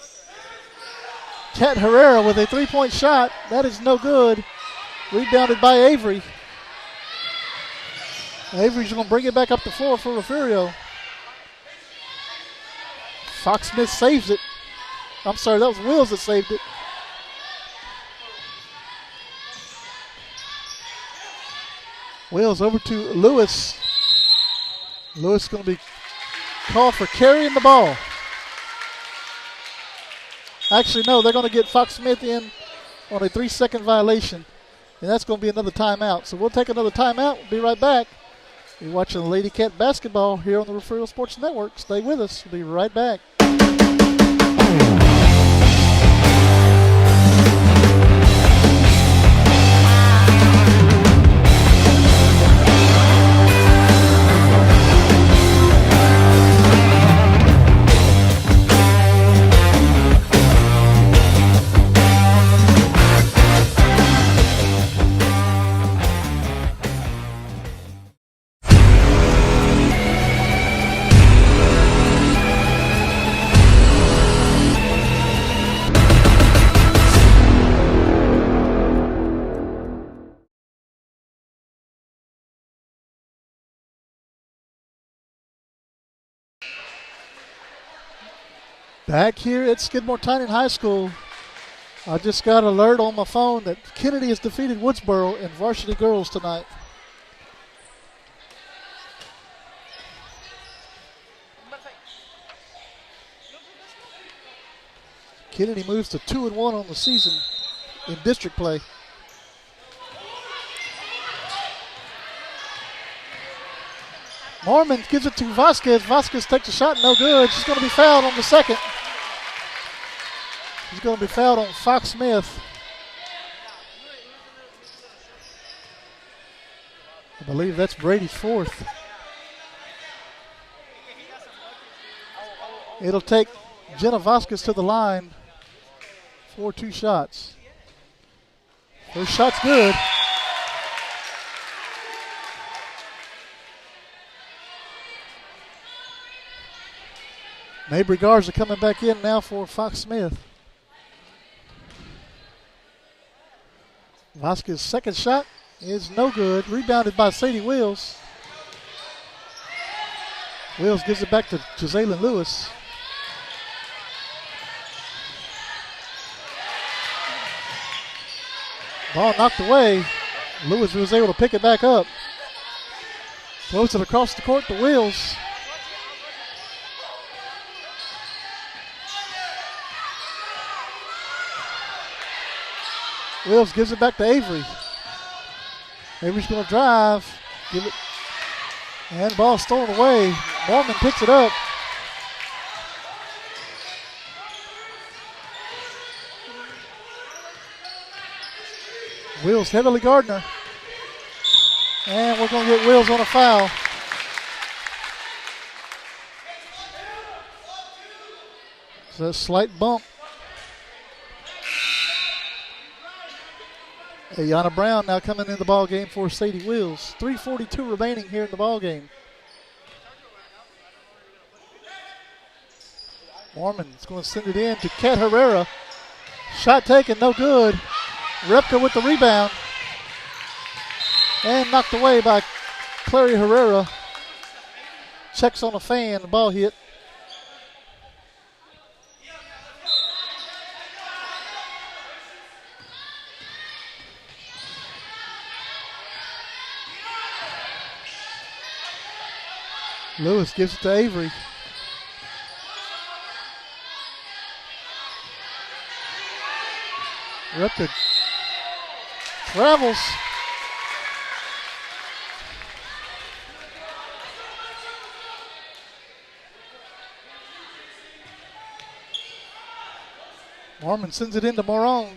Kat Herrera with a 3-point shot. That is no good. Rebounded by Avery. Avery's going to bring it back up the floor for Refugio. Fox-Smith saves it. I'm sorry, that was Wills that saved it. Wills over to Lewis. Lewis going to be called for carrying the ball. Actually, no, they're going to get Fox-Smith in on a 3-second violation, and that's going to be another timeout. So we'll take another timeout. We'll be right back. You're watching Lady Cat basketball here on the Refugio Sports Network. Stay with us. We'll be right back. Back here at Skidmore Tynan High School, I just got an alert on my phone that Kennedy has defeated Woodsboro in varsity girls tonight. Kennedy moves to 2-1 on the season in district play. Mormon gives it to Vasquez. Vasquez takes a shot, no good. She's going to be fouled on the second. She's going to be fouled on Fox-Smith. I believe that's Brady's fourth. It'll take Jenna Vasquez to the line for 2 shots. First shot's good. Mabry Garza coming back in now for Fox-Smith. Vasquez's second shot is no good. Rebounded by Sadie Wills. Wills gives it back to Jazalyn Lewis. Ball knocked away. Lewis was able to pick it back up. Throws it across the court to Wills. Wills gives it back to Avery. Avery's going to drive. Give it. And the ball stolen away. Mormon picks it up. Wills heavily Gardner. And we're going to get Wills on a foul. It's a slight bump. Ayana Brown now coming in the ball game for Sadie Wills. 3:42 remaining here in the ball game. Mormon's going to send it in to Kat Herrera. Shot taken, no good. Repka with the rebound. And knocked away by Clary Herrera. Checks on the fan, the ball hit. Lewis gives it to Avery. Repka travels. Mormon sends it into Morone.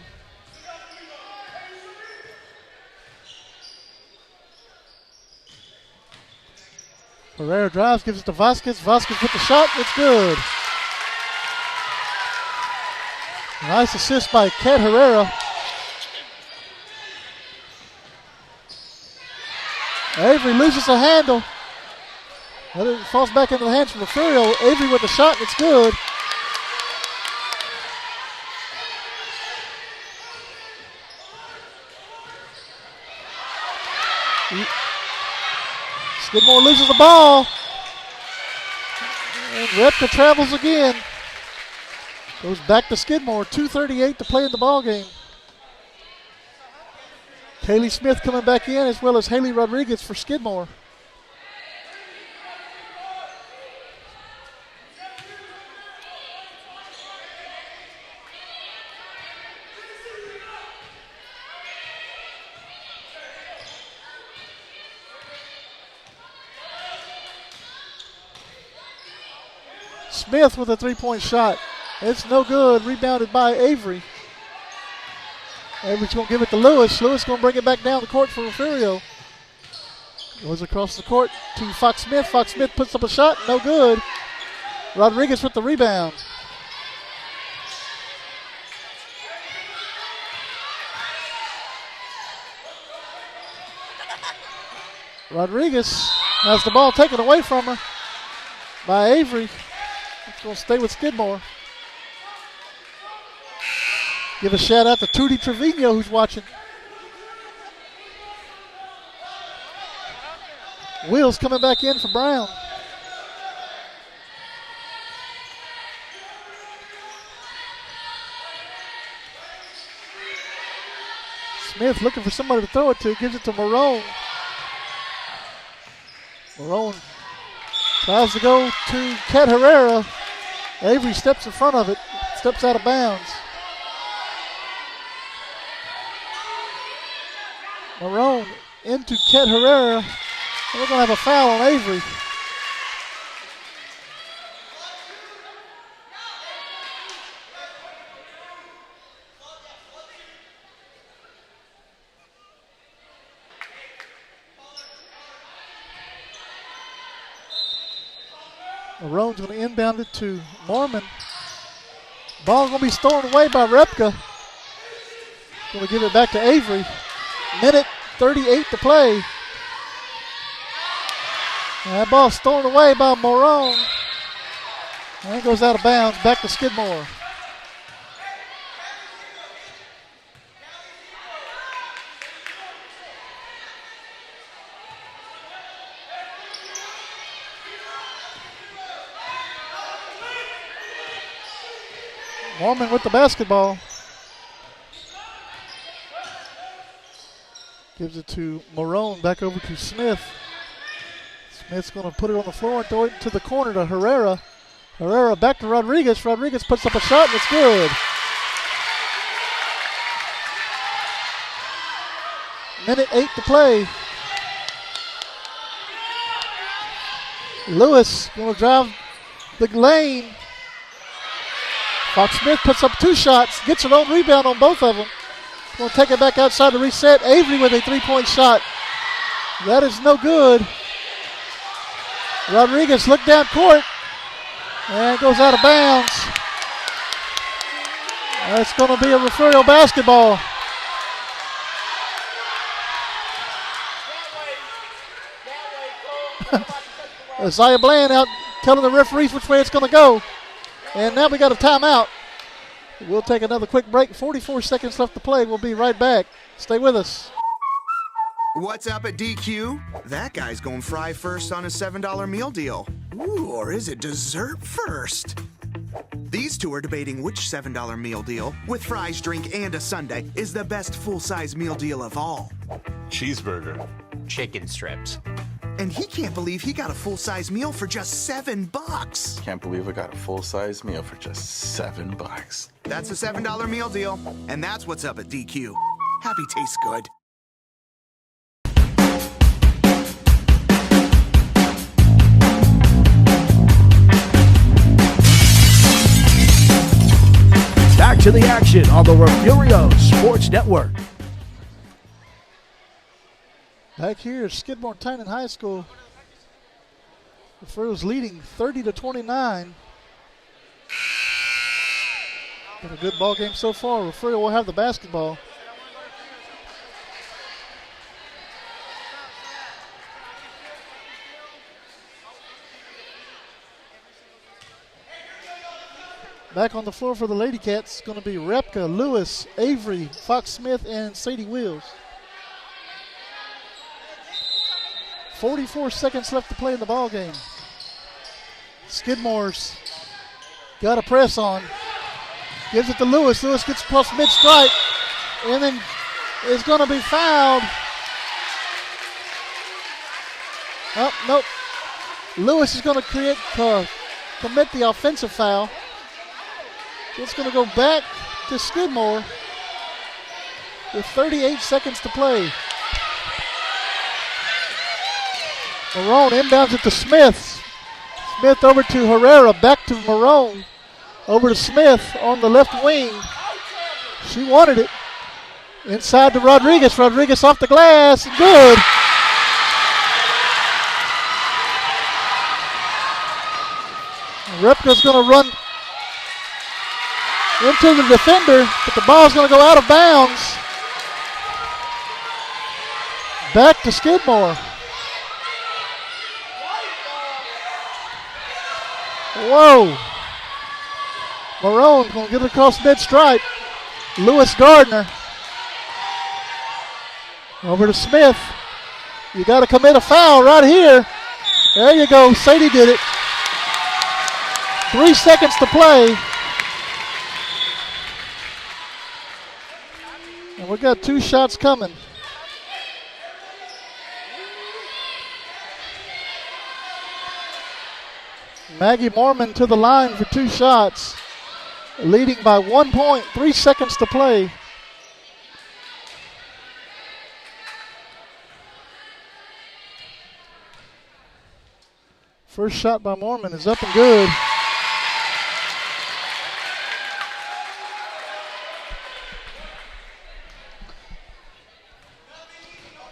Herrera drives, gives it to Vasquez. Vasquez with the shot, it's good. Nice assist by Kat Herrera. Avery loses a handle. It falls back into the hands of Refugio. Avery with the shot, it's good. Skidmore loses the ball. And Repka travels again. Goes back to Skidmore. 2:38 to play in the ball game. Kaylee Smith coming back in, as well as Haylee Rodriguez for Skidmore. Smith with a three-point shot. It's no good. Rebounded by Avery. Avery's going to give it to Lewis. Lewis going to bring it back down the court for Refugio. Goes across the court to Fox-Smith. Fox-Smith puts up a shot. No good. Rodriguez with the rebound. Rodriguez has the ball taken away from her by Avery. It's going to stay with Skidmore. Give a shout out to Trudy Trevino, who's watching. Wills coming back in for Brown. Smith looking for somebody to throw it to. Gives it to Morone. Morone tries to go to Kat Herrera. Avery steps in front of it. Steps out of bounds. Morone into Kat Herrera. And we're going to have a foul on Avery. Morone's going to inbound it to Mormon. Ball's going to be stolen away by Repka. Going to give it back to Avery. Minute 38 to play. And that ball stolen away by Morone. And it goes out of bounds, back to Skidmore. Mormon with the basketball. Gives it to Morone, back over to Smith. Smith's going to put it on the floor and throw it to the corner to Herrera. Herrera back to Rodriguez. Rodriguez puts up a shot and it's good. Minute 8 to play. Lewis going to drive the lane. Fox-Smith puts up 2 shots, gets an own rebound on both of them. Going to take it back outside to reset. Avery with a three-point shot. That is no good. Rodriguez looked down court and goes out of bounds. That's going to be a Refugio basketball. Isaiah Bland out telling the referees which way it's going to go. And now we got a timeout. We'll take another quick break. 44 seconds left to play. We'll be right back. Stay with us. What's up at DQ? That guy's going fry first on a $7 meal deal. Ooh, or is it dessert first? These two are debating which $7 meal deal, with fries, drink, and a sundae, is the best full-size meal deal of all. Cheeseburger. Chicken strips. And he can't believe he got a full-size meal for just $7. Can't believe I got a full-size meal for just $7. That's a $7 meal deal, and that's what's up at DQ. Happy tastes good. Back to the action on the Refugio Sports Network. Back here at Skidmore Tynan High School, the Refugio's leading 30-29. Been a good ball game so far. Refugio will have the basketball. Back on the floor for the Lady Cats, going to be Repka, Lewis, Avery, Fox-Smith, and Sadie Wills. 44 seconds left to play in the ball game. Skidmore's got a press on. Gives it to Lewis. Lewis gets across mid-stripe and then is going to be fouled. Oh, nope. Lewis is going to commit the offensive foul. It's going to go back to Skidmore with 38 seconds to play. Marone inbounds it to Smith. Smith over to Herrera, back to Marone. Over to Smith on the left wing. She wanted it. Inside to Rodriguez. Rodriguez off the glass. Good. Repka's going to run into the defender, but the ball's going to go out of bounds. Back to Skidmore. Whoa. Marone going to get it across mid-stripe. Lewis Gardner. Over to Smith. You got to commit a foul right here. There you go. Sadie did it. 3 seconds to play. And we got 2 shots coming. Maggie Mormon to the line for 2 shots. Leading by 1 point, 3 seconds to play. First shot by Mormon is up and good.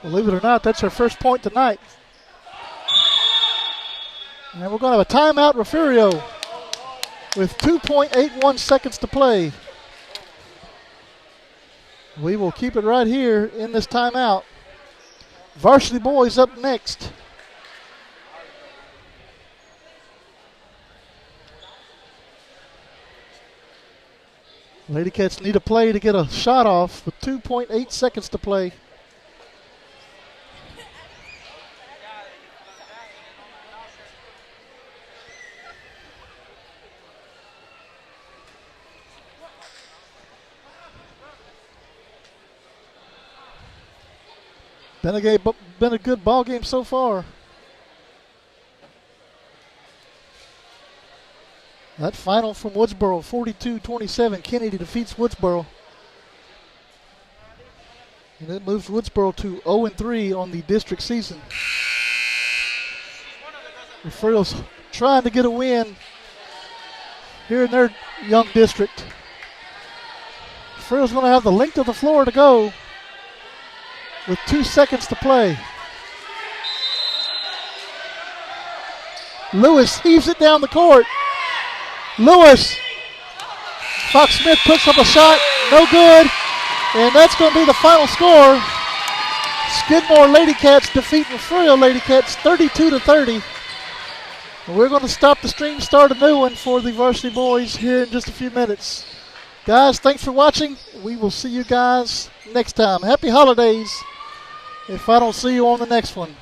Believe it or not, that's her first point tonight. And we're going to have a timeout, Refugio, with 2.81 seconds to play. We will keep it right here in this timeout. Varsity boys up next. Lady Cats need a play to get a shot off with 2.8 seconds to play. Been a good ball game so far. That final from Woodsboro, 42-27. Kennedy defeats Woodsboro. And it moves Woodsboro to 0-3 on the district season. The Frills trying to get a win here in their young district. Refugio's going to have the length of the floor to go with 2 seconds to play. Lewis heaves it down the court. Lewis. Fox-Smith puts up a shot. No good. And that's going to be the final score. Skidmore Lady Cats defeat Refugio Lady Cats 32-30. And we're going to stop the stream, start a new one for the varsity boys here in just a few minutes. Guys, thanks for watching. We will see you guys next time. Happy holidays if I don't see you on the next one.